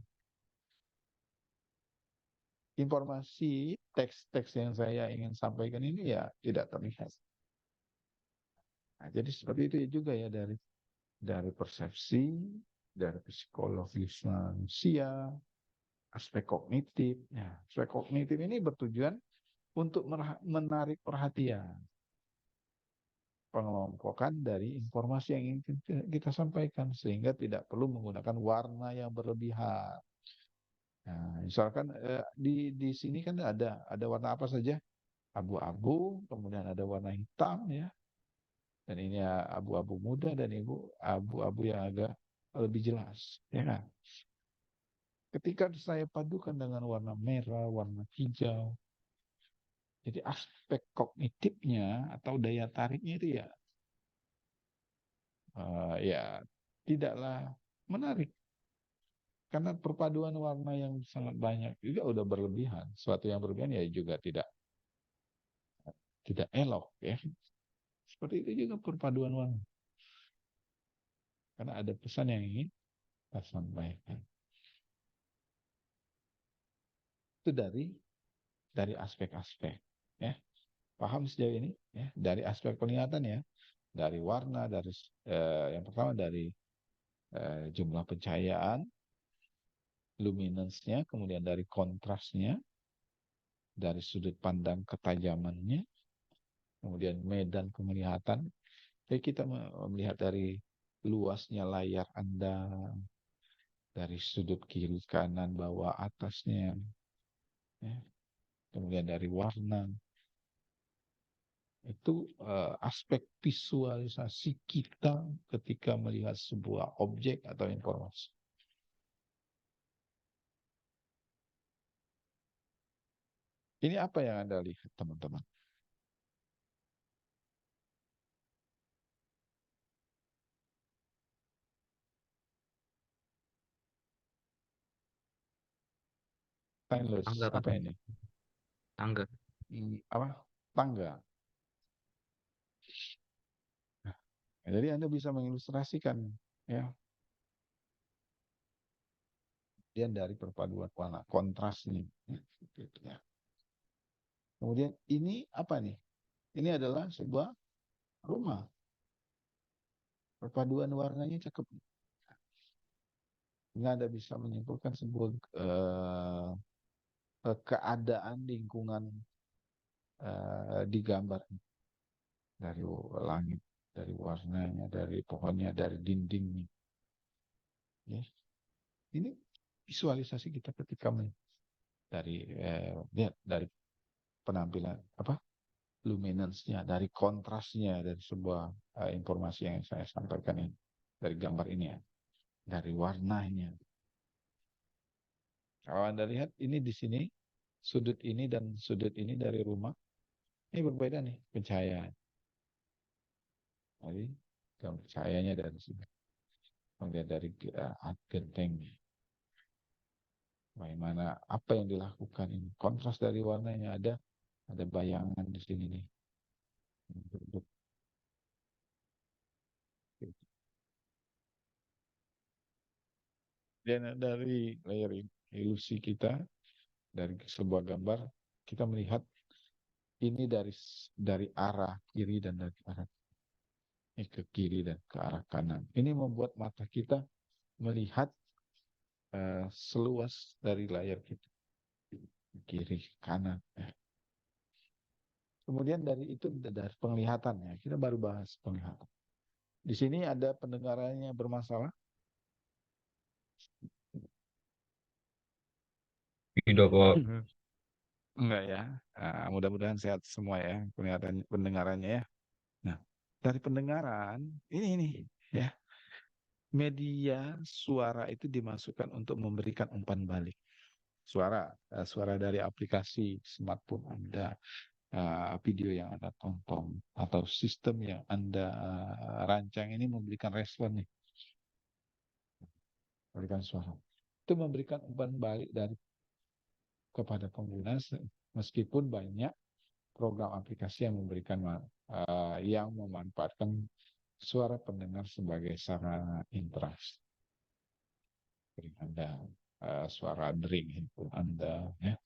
Informasi teks-teks yang saya ingin sampaikan ini ya tidak terlihat. Nah, jadi seperti itu juga ya dari persepsi, dari psikologis manusia, aspek kognitif. Ya, aspek kognitif ini bertujuan untuk menarik perhatian, pengelompokan dari informasi yang ingin kita sampaikan, sehingga tidak perlu menggunakan warna yang berlebihan. Nah, misalkan di sini kan ada warna apa saja? Abu-abu, kemudian ada warna hitam ya, dan ini abu-abu muda dan abu-abu yang agak lebih jelas, ya kan? Ketika saya padukan dengan warna merah, warna hijau, jadi aspek kognitifnya atau daya tariknya itu ya tidaklah menarik, karena perpaduan warna yang sangat banyak juga udah berlebihan. Suatu yang berlebihan ya juga tidak elok ya. Seperti itu juga perpaduan warna, karena ada pesan yang ingin kita sampaikan. Itu dari aspek-aspek ya. Paham sejauh ini ya, dari aspek penglihatan ya, dari warna, dari yang pertama dari jumlah pencahayaan, luminance-nya, kemudian dari kontrasnya, dari sudut pandang ketajamannya, kemudian medan penglihatan. Jadi kita melihat dari luasnya layar Anda, dari sudut kiri, kanan, bawah, atasnya, ya. Kemudian dari warna. Itu aspek visualisasi kita ketika melihat sebuah objek atau informasi. Ini apa yang Anda lihat, teman-teman? Timeless, Tangga, Pak. apa ini? Tangga. Apa? Tangga. Nah, jadi Anda bisa mengilustrasikan, ya. Kemudian dari perpaduan warna, kontras ini. Ya. Kemudian ini apa nih? Ini adalah sebuah rumah. Perpaduan warnanya cakep. Nggak Anda bisa menyimpulkan sebuah keadaan lingkungan di gambar. Dari langit, dari warnanya, dari pohonnya, dari dindingnya. Ya. Ini visualisasi kita ketika dari lihat dari penampilan apa luminance-nya, dari kontrasnya, dari sebuah informasi yang saya sampaikan ini, dari gambar ini ya, dari warnanya. Kalau Anda lihat ini di sini sudut ini dan sudut ini dari rumah ini berbeda nih pencahayaan. Jadi cahayanya dari sini, kemudian dari gentengnya. Bagaimana apa yang dilakukan ini? Kontras dari warnanya ada bayangan di sini nih. Dan dari layar ilusi kita, dari sebuah gambar, kita melihat ini dari arah kiri dan dari arah ke kiri dan ke arah kanan. Ini membuat mata kita melihat seluas dari layar kita, kiri kanan. Kemudian dari itu dari penglihatan ya, kita baru bahas penglihatan. Di sini ada pendengarannya bermasalah. Tidak, Pak. Enggak ya. Mudah-mudahan sehat semua ya pendengarannya ya. Nah, dari pendengaran ini ya. Media suara itu dimasukkan untuk memberikan umpan balik. Suara dari aplikasi smartphone Anda, video yang Anda tonton atau sistem yang Anda rancang ini memberikan respon nih. Memberikan suara. Itu memberikan umpan balik kepada pengguna meskipun banyak program aplikasi yang memberikan yang memanfaatkan suara pendengar sebagai sarana interaksi. Anda suara dering handphone Anda ya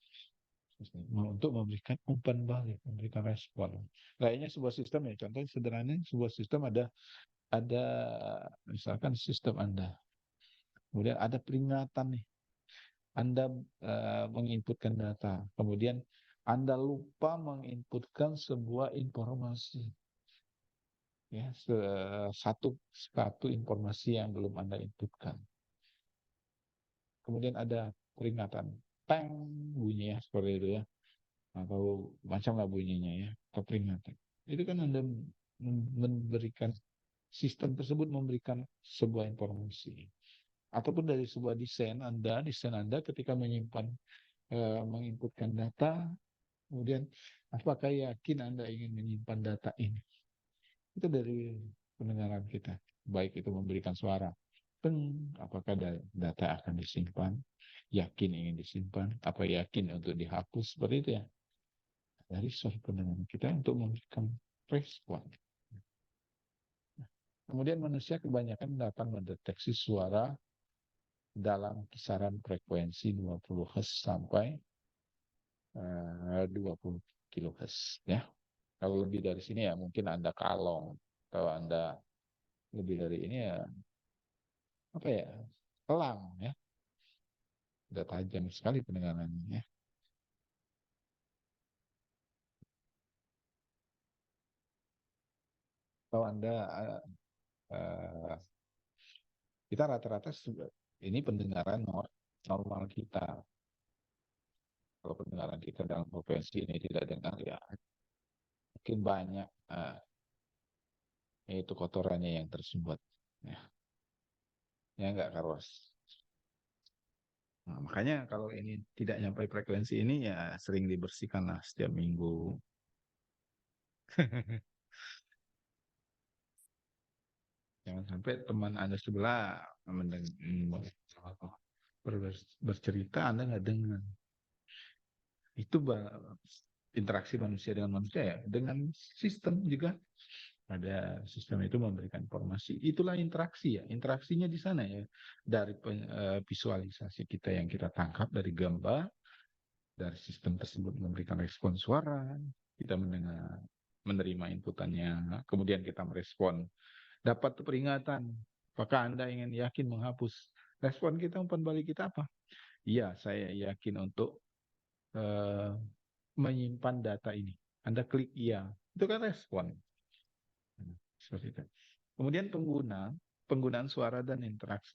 untuk memberikan umpan balik, memberikan respon. Lainnya sebuah sistem ya, contohnya sederhana sebuah sistem ada misalkan sistem Anda. Kemudian ada peringatan nih. Anda menginputkan data, kemudian Anda lupa menginputkan sebuah informasi. Ya, satu informasi yang belum Anda inputkan. Kemudian ada peringatan, tang bunyi ya, seperti itu ya. Atau macamlah bunyinya ya, atau peringatan. Itu kan Anda memberikan, sistem tersebut memberikan sebuah informasi. Ataupun dari sebuah desain Anda ketika menginputkan data, kemudian apakah yakin Anda ingin menyimpan data ini? Itu dari pendengaran kita, baik itu memberikan suara, apakah data akan disimpan, yakin ingin disimpan, apa yakin untuk dihapus, seperti itu ya. Dari suara pendengaran kita untuk memberikan respon. Kemudian manusia kebanyakan dapat mendeteksi suara dalam kisaran frekuensi 20 Hz sampai 20 kHz ya. Kalau lebih dari sini ya mungkin Anda kalong. Kalau Anda lebih dari ini ya apa ya? Elang ya. Udah tajam sekali pendengarannya. Kalau Anda kita rata-rata ini pendengaran normal kita. Kalau pendengaran kita dalam frekuensi ini tidak dengar, ya mungkin banyak itu kotorannya yang tersumbat. Ya nggak karuas. Nah, makanya kalau ini tidak nyampe frekuensi ini, ya sering dibersihkan lah setiap minggu. Jangan sampai teman Anda sebelah bercerita, Anda nggak dengar. Itu interaksi manusia dengan manusia, ya. Dengan sistem juga ada sistem itu memberikan informasi. Itulah interaksi, ya. Interaksinya di sana, ya. Dari visualisasi kita yang kita tangkap dari gambar, dari sistem tersebut memberikan respon suara, kita mendengar, menerima inputannya, kemudian kita merespon. Dapat peringatan, apakah Anda ingin yakin menghapus? Respon kita, umpan balik kita apa? Iya, saya yakin untuk menyimpan data ini. Anda klik iya, itu kan respon. Seperti itu. Kemudian penggunaan suara dan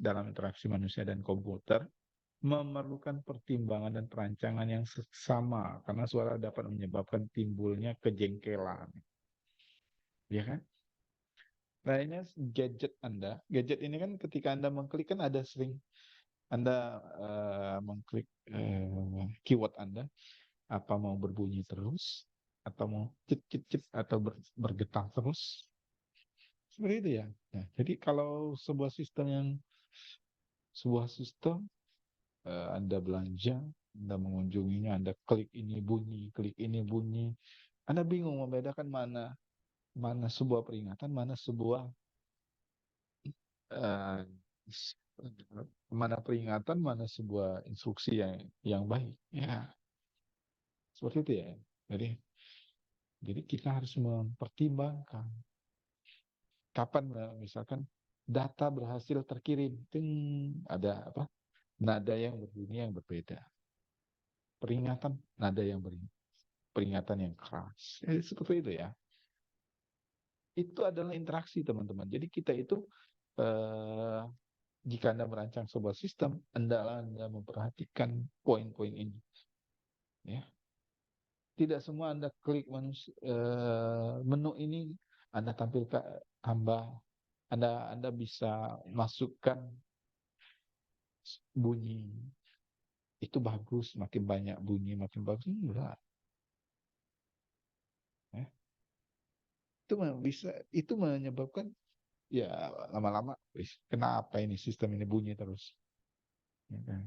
dalam interaksi manusia dan komputer memerlukan pertimbangan dan perancangan yang sama, karena suara dapat menyebabkan timbulnya kejengkelan. Ya kan? Lainnya gadget Anda. Gadget ini kan ketika Anda mengklik, kan ada sering Anda mengklik keyword Anda, apa mau berbunyi terus, atau mau cit atau bergetar terus. Seperti itu, ya. Nah, jadi kalau sebuah sistem Anda belanja, Anda mengunjunginya, Anda klik ini bunyi, Anda bingung membedakan mana sebuah peringatan, mana sebuah instruksi yang baik. Ya, seperti itu, ya. Jadi kita harus mempertimbangkan kapan misalkan data berhasil terkirim, ada apa? Nada yang berbunyi yang berbeda. Peringatan, nada yang peringatan yang keras. Seperti itu, ya. Itu adalah interaksi, teman-teman. Jadi kita itu jika Anda merancang sebuah sistem, Anda memperhatikan poin-poin ini. Ya. Tidak semua Anda klik menu ini, Anda Anda bisa masukkan bunyi. Itu bagus, makin banyak bunyi, makin bagus. Enggak. Ya. Itu menyebabkan, ya lama-lama, kenapa ini sistem ini bunyi terus? Ya kan?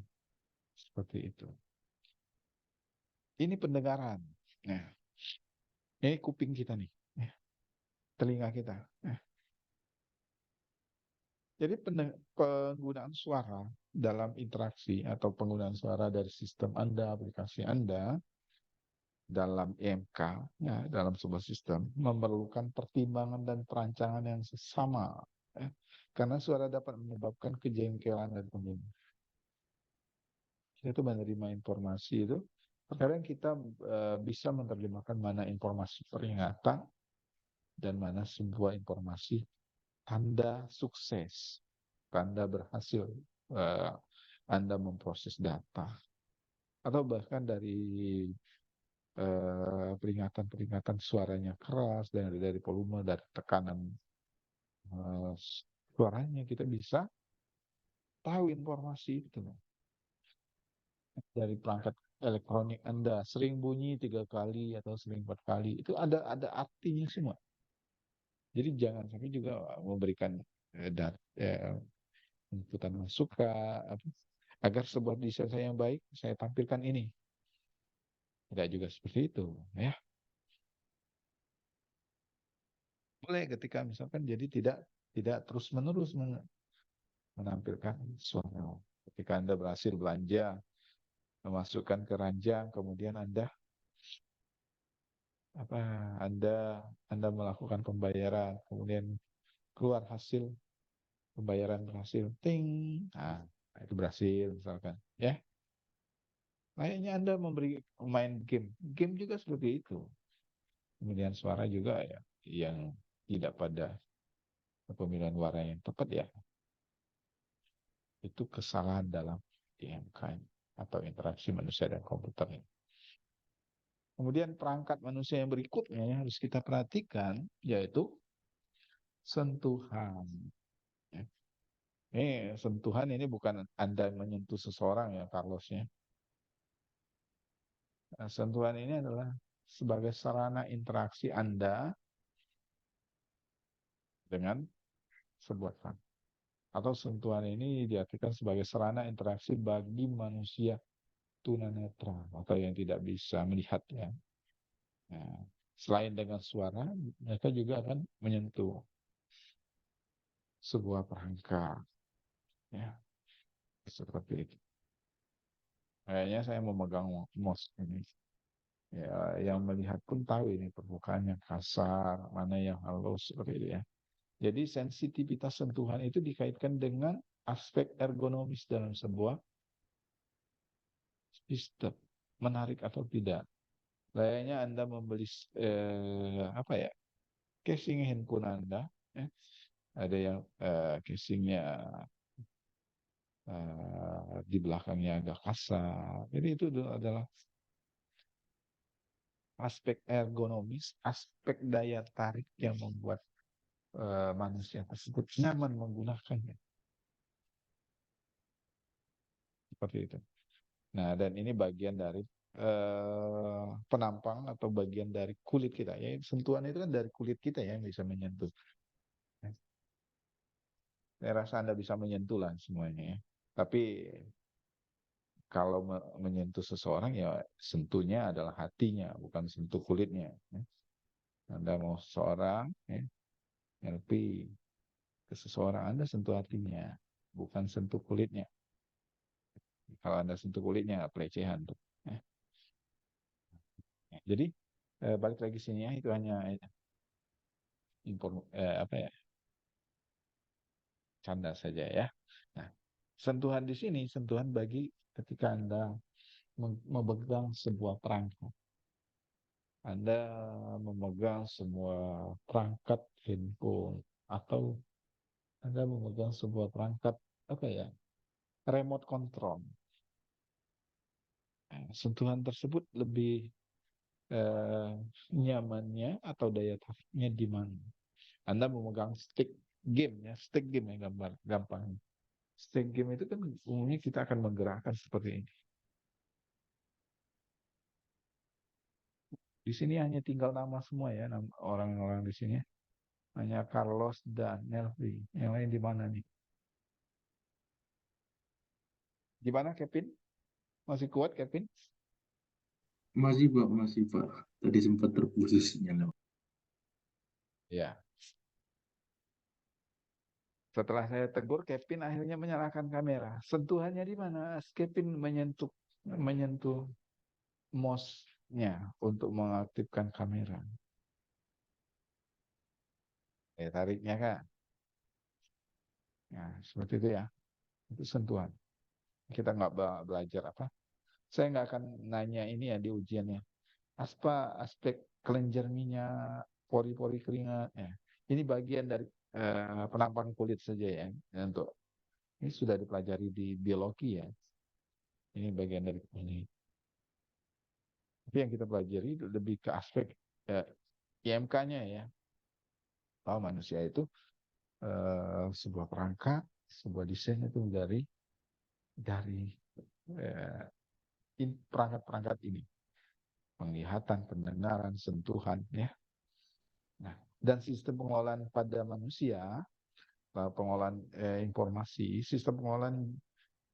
Seperti itu. Ini pendengaran. Nah, ini kuping kita nih, telinga kita. Jadi penggunaan suara dalam interaksi atau penggunaan suara dari sistem Anda, aplikasi Anda dalam EMK, ya, dalam sebuah sistem memerlukan pertimbangan dan perancangan yang sama, ya. Karena suara dapat menyebabkan kejengkelan dan pembingungan. Kita itu menerima informasi itu, kadang kita bisa menerjemahkan mana informasi peringatan dan mana sebuah informasi tanda sukses, tanda berhasil Anda memproses data, atau bahkan dari peringatan-peringatan suaranya keras, dari volume, dari tekanan suaranya, kita bisa tahu informasi itu. Dari perangkat elektronik Anda sering bunyi 3 kali atau sering 4 kali, itu ada artinya semua. Jadi jangan sampai juga memberikan inputan masukan agar sebuah desain saya yang baik, saya tampilkan ini. Tidak juga seperti itu, ya. Boleh ketika misalkan jadi tidak terus-menerus menampilkan suara. Ketika Anda berhasil belanja, memasukkan ke ranjang, kemudian Anda melakukan pembayaran, kemudian keluar hasil pembayaran berhasil, ting, nah itu berhasil misalkan, ya. Layaknya Anda main game. Game juga seperti itu. Pemilihan suara juga ya yang tidak pada pemilihan warna yang tepat ya. Itu kesalahan dalam IMK atau interaksi manusia dan komputer. Kemudian perangkat manusia yang berikutnya yang harus kita perhatikan yaitu sentuhan. Ya. Sentuhan ini bukan Anda menyentuh seseorang ya, Carlos ya. Nah, sentuhan ini adalah sebagai sarana interaksi Anda dengan sebuah hal. Atau sentuhan ini diartikan sebagai sarana interaksi bagi manusia tunanetra atau yang tidak bisa melihat ya. Nah, selain dengan suara, mereka juga akan menyentuh sebuah perangkat ya, seperti itu. Kayaknya saya memegang mouse ini. Ya, yang melihat pun tahu ini permukaannya kasar, mana yang halus seperti itu ya. Jadi sensitivitas sentuhan itu dikaitkan dengan aspek ergonomis dalam sebuah sistem, menarik atau tidak. Layaknya Anda membeli apa ya, casing handphone Anda, ya. Ada yang casingnya di belakangnya agak kasar. Jadi itu adalah aspek ergonomis, aspek daya tarik yang membuat manusia tersebut nyaman menggunakannya. Seperti itu. Nah, dan ini bagian dari penampang atau bagian dari kulit kita. Ya, sentuhan itu kan dari kulit kita ya yang bisa menyentuh. Saya rasa Anda bisa menyentuh lah semuanya ya. Tapi kalau menyentuh seseorang ya sentuhnya adalah hatinya, bukan sentuh kulitnya. Ya. Anda mau seseorang ya, LP ke seseorang, Anda sentuh hatinya, bukan sentuh kulitnya. Kalau Anda sentuh kulitnya, pelecehan tuh. Ya. Jadi balik lagi sini ya, itu hanya apa ya, canda saja ya. Nah, sentuhan di sini, sentuhan bagi ketika Anda memegang sebuah perangkat. Anda memegang sebuah perangkat handphone atau Anda memegang sebuah perangkat apa ya, remote control. Nah, sentuhan tersebut lebih nyamannya atau daya tariknya di mana? Anda memegang stick game ya, stick game ya gampang. Stick game itu kan umumnya kita akan menggerakkan seperti ini. Di sini hanya tinggal nama semua ya, orang-orang di sini. Hanya Carlos dan Nelvi. Yang lain di mana nih? Di mana Kevin? Masih kuat Kevin? Masih Pak. Tadi sempat terputus sinyal. Ya. Setelah saya tegur, Kevin akhirnya menyalakan kamera. Sentuhannya di mana? Kevin menyentuh mouse-nya untuk mengaktifkan kamera. Tariknya kan? Nah, seperti itu ya. Itu sentuhan. Kita nggak belajar apa. Saya nggak akan nanya ini ya di ujiannya. Aspek kelenjar minyak, pori-pori keringat. Ya. Ini bagian dari penampang kulit saja ya. Untuk ini sudah dipelajari di biologi ya. Ini bagian dari ini. Tapi yang kita pelajari lebih ke aspek IMK-nya ya. Bahwa manusia itu sebuah perangkat, sebuah desain itu dari perangkat-perangkat ini. Penglihatan, pendengaran, sentuhan ya. Nah, dan sistem pengolahan pada manusia, pengolahan informasi, sistem pengolahan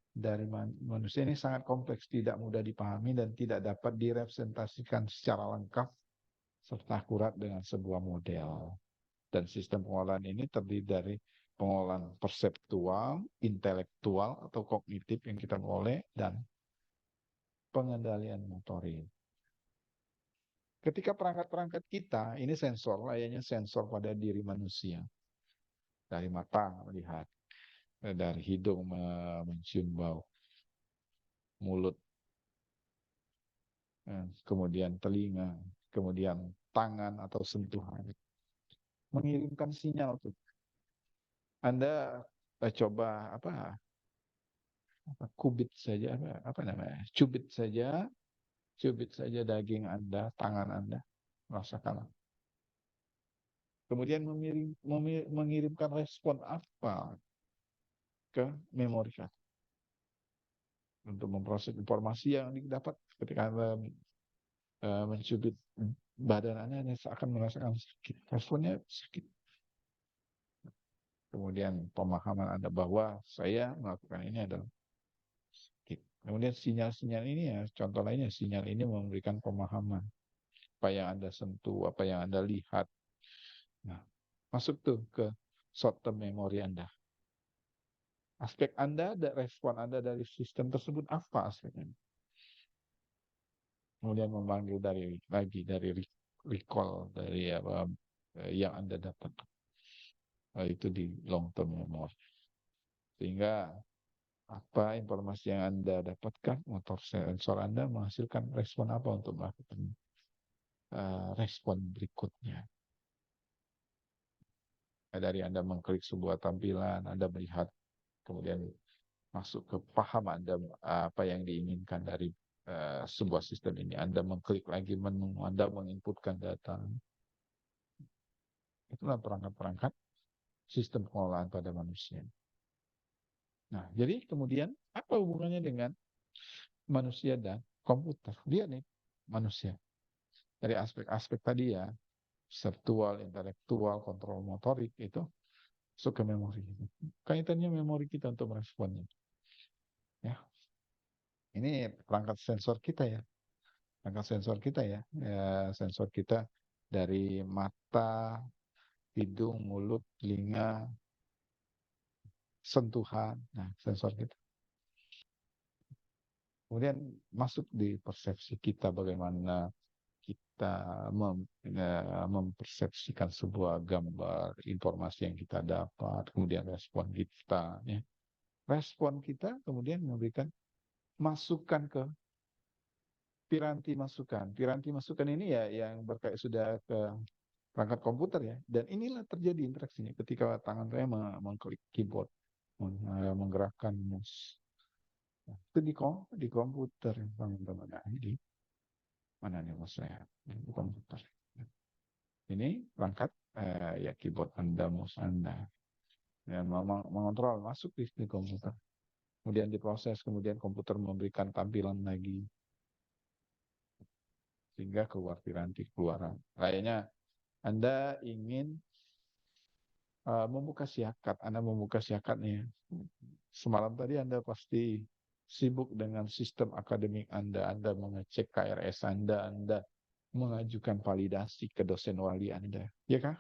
dari manusia ini sangat kompleks, tidak mudah dipahami dan tidak dapat direpresentasikan secara lengkap serta akurat dengan sebuah model. Dan sistem pengolahan ini terdiri dari pengolahan perseptual, intelektual atau kognitif yang kita peroleh dan pengendalian motorik. Ketika perangkat-perangkat kita, ini sensor, layaknya sensor pada diri manusia. Dari mata melihat, dari hidung mencium bau, mulut kemudian telinga, kemudian tangan atau sentuhan, mengirimkan sinyal tuh. Anda coba kubit saja, apa namanya, cubit saja daging Anda, tangan Anda, rasakan. Kemudian mengirimkan respon apa ke memori card untuk memproses informasi yang didapat ketika Anda mencubit badan Anda akan merasakan sakit, responnya sakit. Kemudian pemahaman Anda bahwa saya melakukan ini adalah sakit. Kemudian sinyal-sinyal ini ya, contoh lainnya sinyal ini memberikan pemahaman apa yang Anda sentuh, apa yang Anda lihat. Nah, masuk tuh ke short term memory Anda. Aspek Anda, respon Anda dari sistem tersebut apa aspeknya? Kemudian memanggil dari recall dari apa yang Anda dapat. Itu di long term memory. Sehingga apa informasi yang Anda dapatkan, motor sensor Anda menghasilkan respon apa untuk melakukan respon berikutnya. Dari Anda mengklik sebuah tampilan, Anda melihat, kemudian masuk ke paham Anda apa yang diinginkan dari sebuah sistem ini. Anda mengklik lagi menu, Anda menginputkan data. Itulah perangkat-perangkat sistem pengolahan pada manusia. Nah, jadi kemudian apa hubungannya dengan manusia dan komputer? Dia nih manusia. Dari aspek-aspek tadi ya, perceptual, intelektual, kontrol motorik itu masuk ke memori. Kaitannya memori kita untuk meresponnya. Ya. Ini perangkat sensor kita ya. Perangkat sensor kita ya. Sensor kita dari mata, hidung, mulut, telinga, sentuhan. Nah, sensor kita. Kemudian masuk di persepsi kita bagaimana kita mempersepsikan sebuah gambar, informasi yang kita dapat, kemudian respon kita. Ya. Respon kita kemudian memberikan masukan ke piranti masukan. Piranti masukan ini ya yang berkait sudah ke perangkat komputer ya. Dan inilah terjadi interaksinya ketika tangan saya mengklik keyboard, menggerakkan mouse. Nah, itu di komputer teman-teman. Nah, ini mana nih mouse saya? Di komputer. Ini perangkat ya keyboard Anda, mouse Anda. Ya, mengontrol masuk di komputer. Kemudian diproses, kemudian komputer memberikan tampilan lagi. Sehingga keluar piranti keluaran. Kayaknya Anda ingin membuka siakat. Anda membuka siakatnya. Semalam tadi Anda pasti sibuk dengan sistem akademik Anda. Anda mengecek KRS Anda. Anda mengajukan validasi ke dosen wali Anda. Ya kah?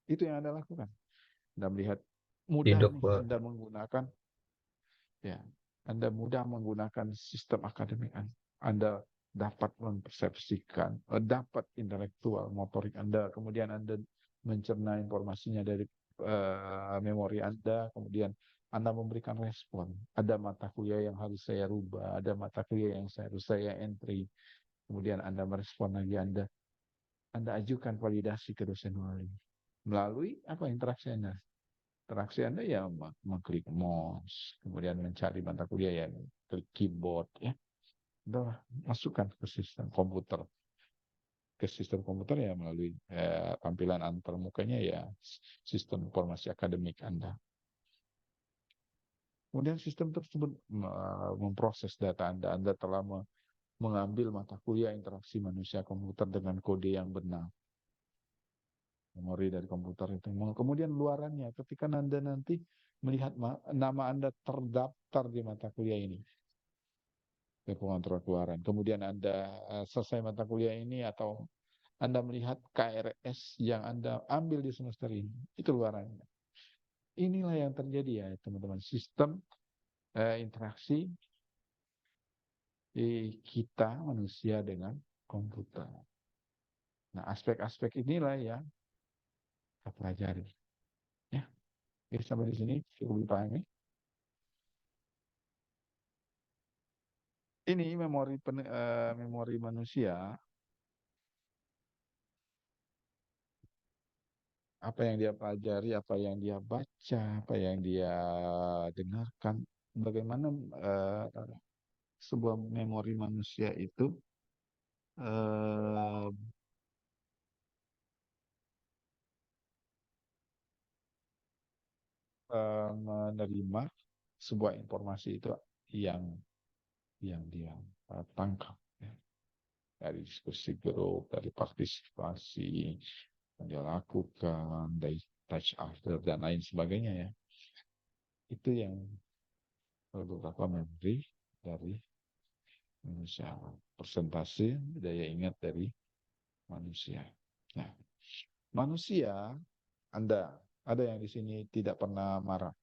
Itu yang Anda lakukan. Anda melihat mudah Hidup, nih Pak. Anda menggunakan ya, Anda mudah menggunakan sistem akademik Anda. Anda dapat mempersepsikan, dapat intelektual motorik Anda, kemudian Anda mencerna informasinya dari memori Anda, kemudian Anda memberikan respon. Ada mata kuliah yang harus saya rubah, ada mata kuliah yang harus saya entry, kemudian Anda merespon lagi, Anda ajukan validasi ke dosen wali. Melalui apa interaksi Anda? Interaksi Anda ya mengklik mouse, kemudian mencari mata kuliah yang klik keyboard ya. Anda masukkan ke sistem komputer. Ke sistem komputer ya melalui tampilan antarmukanya ya sistem informasi akademik Anda. Kemudian sistem tersebut memproses data Anda. Anda telah mengambil mata kuliah interaksi manusia komputer dengan kode yang benar. Memori dari komputer itu. Kemudian luarannya ketika Anda nanti melihat nama Anda terdaftar di mata kuliah ini. Ke pengontrol keluaran. Kemudian Anda selesai mata kuliah ini atau Anda melihat KRS yang Anda ambil di semester ini. Itu luarannya. Inilah yang terjadi ya teman-teman. Sistem interaksi kita manusia dengan komputer. Nah, aspek-aspek inilah yang kita pelajari. Ya. Oke, sampai di sini cukup dipahami. Ini memori manusia, apa yang dia pelajari, apa yang dia baca, apa yang dia dengarkan, bagaimana sebuah memori manusia itu eh, menerima sebuah informasi itu yang dia tangkap, ya. Dari diskusi grup, dari partisipasi yang dia lakukan, dari touch after dan lain sebagainya, ya. Itu yang beberapa memori dari manusia, persentase daya ingat dari manusia. Nah, manusia, ada yang di sini tidak pernah marah.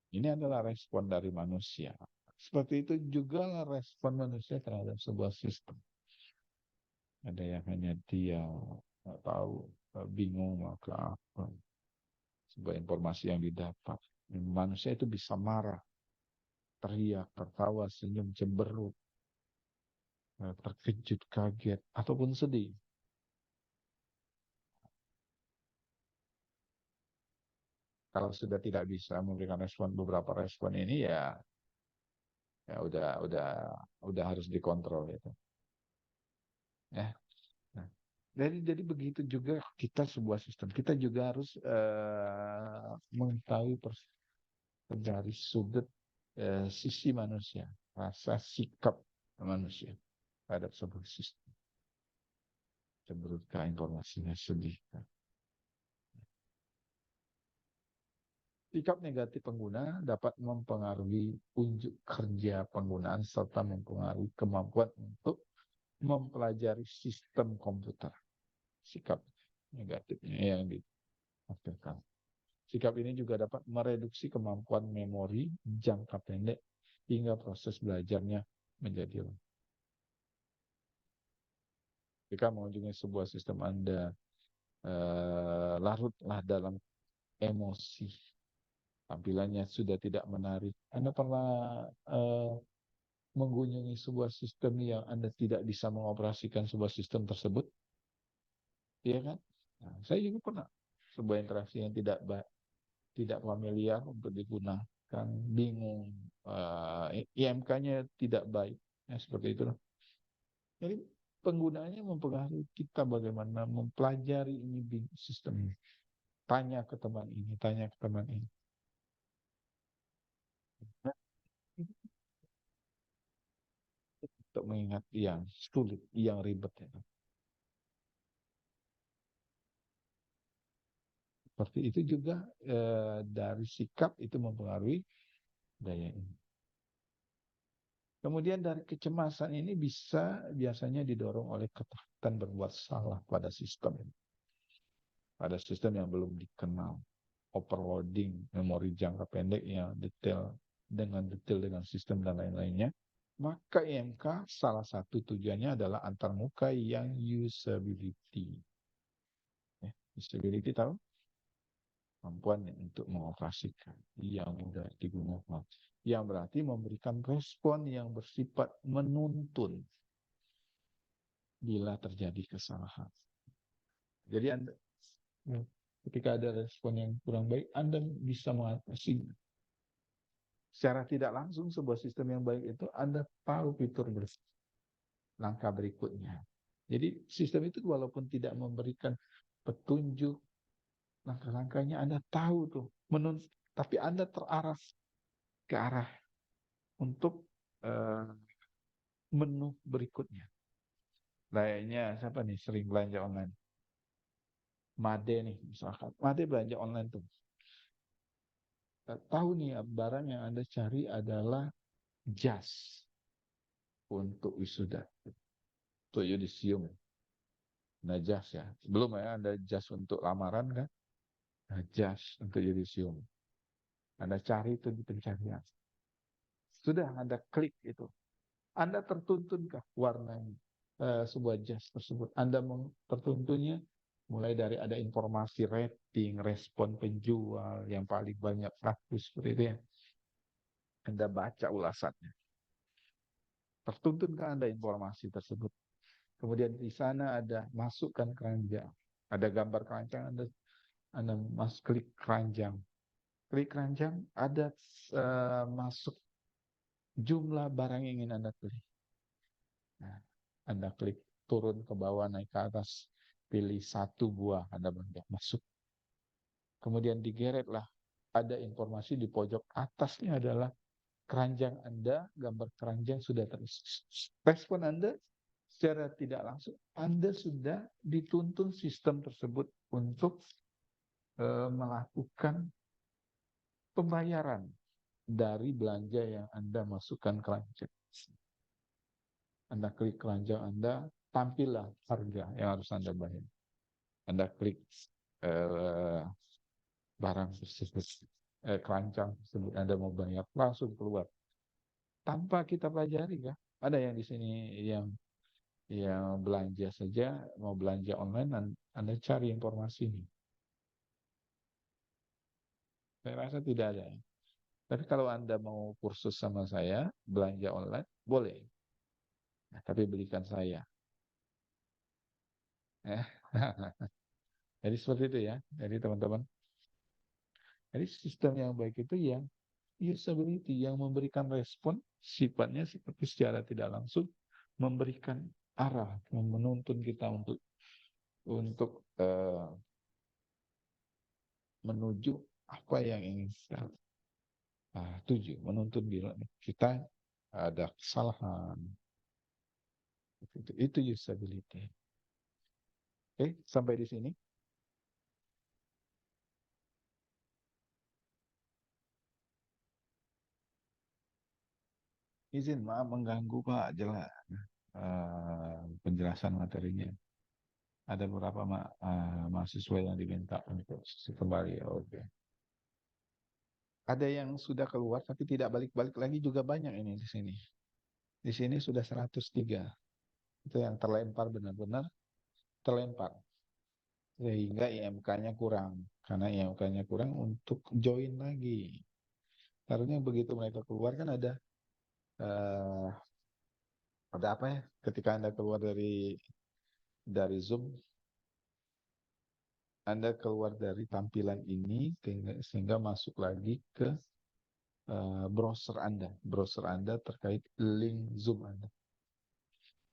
Ini adalah respon dari manusia. Seperti itu juga lah respon manusia terhadap sebuah sistem. Ada yang hanya diam, nggak tahu, bingung, maka apa. Sebuah informasi yang didapat. Manusia itu bisa marah, teriak, tertawa, senyum, cemberut, terkejut, kaget, ataupun sedih. Kalau sudah tidak bisa memberikan respon, beberapa respon ini, ya udah harus dikontrol itu. Ya. Nah, jadi begitu juga kita, sebuah sistem. Kita juga harus mengetahui dari sudut sisi manusia, rasa sikap manusia terhadap sebuah sistem. Cemberutkah informasinya, sedih. Sikap negatif pengguna dapat mempengaruhi unjuk kerja penggunaan serta mempengaruhi kemampuan untuk mempelajari sistem komputer. Sikap negatifnya yang diaktifkan. Sikap ini juga dapat mereduksi kemampuan memori jangka pendek hingga proses belajarnya menjadi lemah. Jika mengunjungi sebuah sistem, Anda larutlah dalam emosi, tampilannya sudah tidak menarik. Anda pernah mengunjungi sebuah sistem yang Anda tidak bisa mengoperasikan sebuah sistem tersebut? Iya kan? Nah, saya juga pernah sebuah interaksi yang tidak familiar untuk digunakan, bingung, IMK-nya tidak baik, ya, seperti itu. Jadi penggunaannya mempengaruhi kita bagaimana mempelajari ini sistem ini. Tanya ke teman ini, tanya ke teman ini. Untuk mengingat yang sulit, yang ribet. Ya. Seperti itu juga dari sikap itu mempengaruhi daya ini. Kemudian dari kecemasan ini biasanya didorong oleh ketakutan berbuat salah pada sistem ini. Pada sistem yang belum dikenal, overloading, memori jangka pendek yang detail dengan sistem dan lain-lainnya. Maka IMK salah satu tujuannya adalah antarmuka yang usability. Usability tahu? Kemampuan untuk mengoperasikan yang mudah digunakan. Yang berarti memberikan respon yang bersifat menuntun bila terjadi kesalahan. Jadi Anda, ketika ada respon yang kurang baik, Anda bisa mengatasi. Secara tidak langsung, sebuah sistem yang baik itu Anda tahu fitur langkah berikutnya. Jadi sistem itu walaupun tidak memberikan petunjuk langkah-langkahnya, Anda tahu tuh, tapi Anda terarah ke arah untuk menu berikutnya. Layaknya siapa nih sering belanja online? Made nih misalkan. Made belanja online tuh. Tahu nih barang yang Anda cari adalah jas untuk wisuda. Untuk yudisium. Nah jas ya. Belum ya ada jas untuk lamaran kan? Nah, jas untuk yudisium. Anda cari itu di pencarian. Sudah Anda klik itu. Anda tertuntunkah warnanya? sebuah jas tersebut. Anda tertentunya mulai dari ada informasi rating, respon penjual yang paling banyak laku seperti itu ya. Anda baca ulasannya. Tertuntun ke Anda informasi tersebut. Kemudian di sana ada masukkan keranjang. Ada gambar keranjang, Anda klik keranjang. Klik keranjang, ada masuk jumlah barang yang ingin Anda beli. Nah, Anda klik turun ke bawah, naik ke atas, pilih 1 buah, Anda masuk. Kemudian digeretlah, ada informasi di pojok atasnya adalah keranjang Anda, gambar keranjang sudah terisi. Respon Anda secara tidak langsung, Anda sudah dituntun sistem tersebut untuk melakukan pembayaran dari belanja yang Anda masukkan keranjang. Anda klik keranjang Anda, tampillah harga yang harus Anda bayar. Anda klik barang tersebut, keranjang tersebut Anda mau bayar, langsung keluar. Tanpa kita pelajari kah? Ada yang di sini yang belanja saja, mau belanja online, Anda cari informasi ini. Saya rasa tidak ada. Tapi kalau Anda mau kursus sama saya, belanja online, boleh. Nah, tapi belikan saya. Jadi seperti itu ya. Jadi teman-teman. Jadi sistem yang baik itu yang usability, yang memberikan respon, sifatnya seperti secara tidak langsung memberikan arah, menuntun kita untuk menuju apa yang ingin kita tuju, menuntun kita ada kesalahan. Itu usability. Oke, sampai di sini. Izin, maaf mengganggu Pak, jelas penjelasan materinya. Ada beberapa mahasiswa yang diminta untuk kembali. Oke. Ada yang sudah keluar tapi tidak balik-balik lagi juga banyak ini di sini. Di sini sudah 103. Itu yang terlempar, benar-benar terlempar. Sehingga IMK-nya kurang. Karena IMK-nya kurang untuk join lagi. Karena begitu mereka keluar kan ada apa ya? Ketika Anda keluar dari Zoom, Anda keluar dari tampilan ini sehingga masuk lagi ke browser Anda. Browser Anda terkait link Zoom Anda.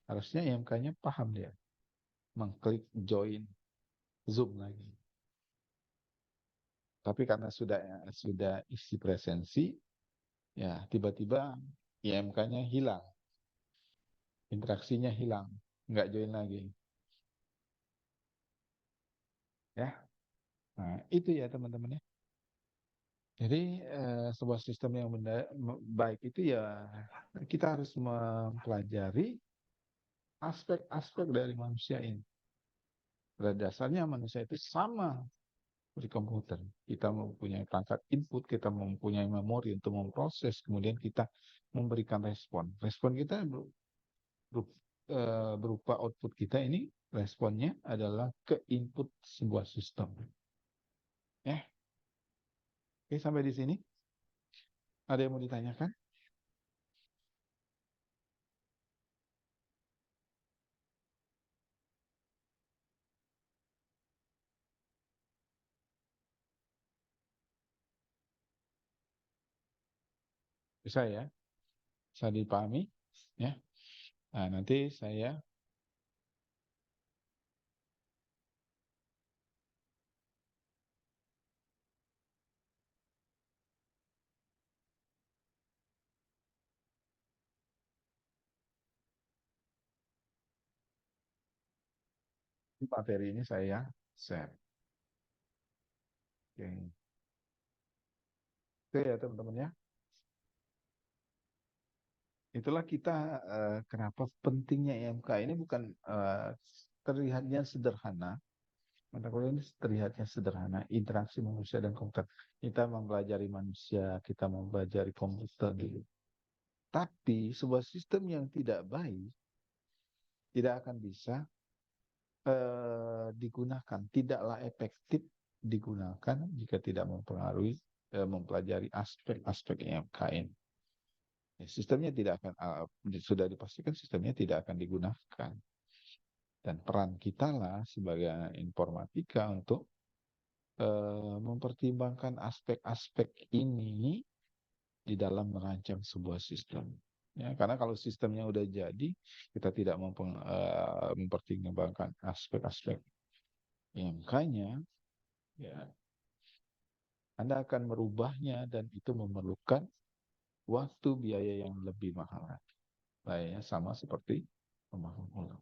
Harusnya IMK-nya paham dia. Mengklik join Zoom lagi. Tapi karena sudah isi presensi, ya tiba-tiba IMK-nya hilang. Interaksinya hilang. Nggak join lagi. Ya. Nah, itu ya teman-teman ya. Jadi sebuah sistem yang baik itu ya kita harus mempelajari aspek-aspek dari manusia ini. Pada dasarnya manusia itu sama seperti komputer. Kita mempunyai perangkat input, kita mempunyai memori untuk memproses, kemudian kita memberikan respon. Respon kita berupa output kita ini, responnya adalah ke input sebuah sistem. Ya. Oke, sampai di sini. Ada yang mau ditanyakan? Bisa ya? Bisa dipahami? Ya. Nah, nanti saya materi ini saya share. Oke. Oke ya teman-teman ya. Itulah kita kenapa pentingnya IMK ini bukan terlihatnya sederhana. Mata kuliah ini terlihatnya sederhana, interaksi manusia dan komputer. Kita mempelajari manusia, kita mempelajari komputer gitu. Tapi sebuah sistem yang tidak baik tidak akan bisa digunakan, tidaklah efektif digunakan jika tidak mempelajari aspek-aspek IMKN. Ya, sistemnya tidak akan sudah dipastikan sistemnya tidak akan digunakan. Dan peran kita lah sebagai informatika untuk mempertimbangkan aspek-aspek ini di dalam merancang sebuah sistem. Ya, karena kalau sistemnya udah jadi, kita tidak mempertimbangkan aspek-aspek IMK-nya, ya, Anda akan merubahnya dan itu memerlukan waktu biaya yang lebih mahal. Layaknya sama seperti pembangun ulang.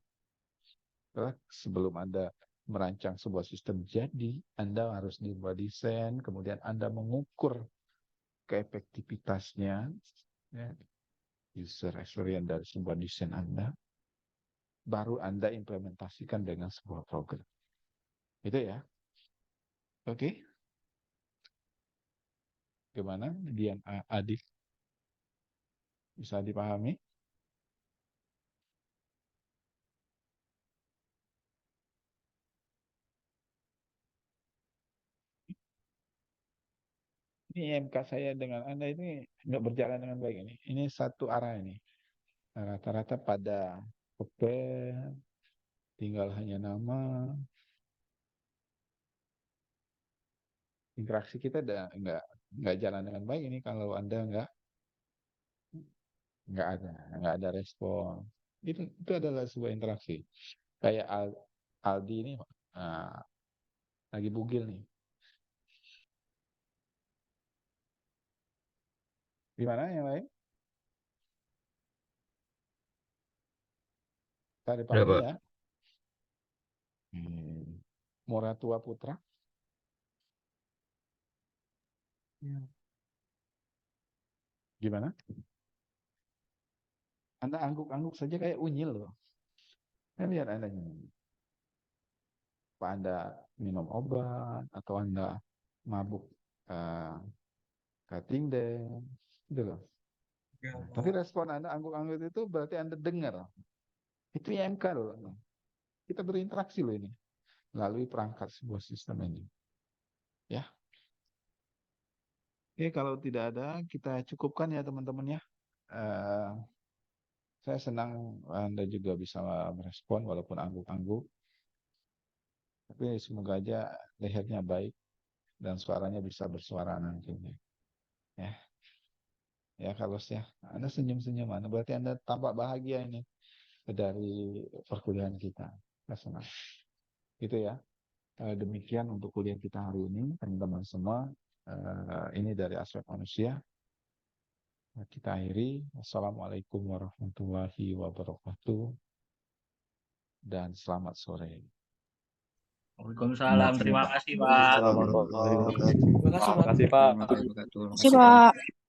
Sebelum Anda merancang sebuah sistem jadi, Anda harus membuat desain, kemudian Anda mengukur keefektivitasnya, ya, user experience dari sebuah desain Anda, baru Anda implementasikan dengan sebuah program. Itu ya. Oke. Gimana, Dian Adik? Bisa dipahami? Ini IMK saya dengan Anda ini nggak berjalan dengan baik ini. Ini satu arah ini. Rata-rata pada oke, tinggal hanya nama. Interaksi kita nggak jalan dengan baik ini kalau Anda nggak ada respon. Itu adalah sebuah interaksi. Kayak Aldi ini lagi bugil nih. Gimana yang lain? Tadi pahami Berapa? ya. Moratua Putra. Gimana? Anda angguk-angguk saja kayak unyil loh. Saya lihat Anda ini. Apa Anda minum obat atau Anda mabuk cutting dance, gitu loh. Tapi respon Anda angguk-angguk itu berarti Anda dengar. Itu IMK loh. Kita berinteraksi loh ini melalui perangkat sebuah sistem ini. Ya. Oke, kalau tidak ada kita cukupkan ya teman-teman ya. Saya senang Anda juga bisa merespon walaupun angguk-angguk. Tapi semoga aja lehernya baik dan suaranya bisa bersuara nantinya. Ya. Ya, kalau Anda senyum-senyum, berarti Anda tampak bahagia ini dari perkuliahan kita. Saya senang. Gitu ya. Demikian untuk kuliah kita hari ini, teman-teman semua. Ini dari aspek manusia. Kita akhiri. Assalamualaikum warahmatullahi wabarakatuh. Dan selamat sore. Waalaikumsalam. Terima kasih, Pak. Terima kasih, Pak. Terima kasih, Pak. Warahmatullahi wabarakatuh. Terima kasih, Pak.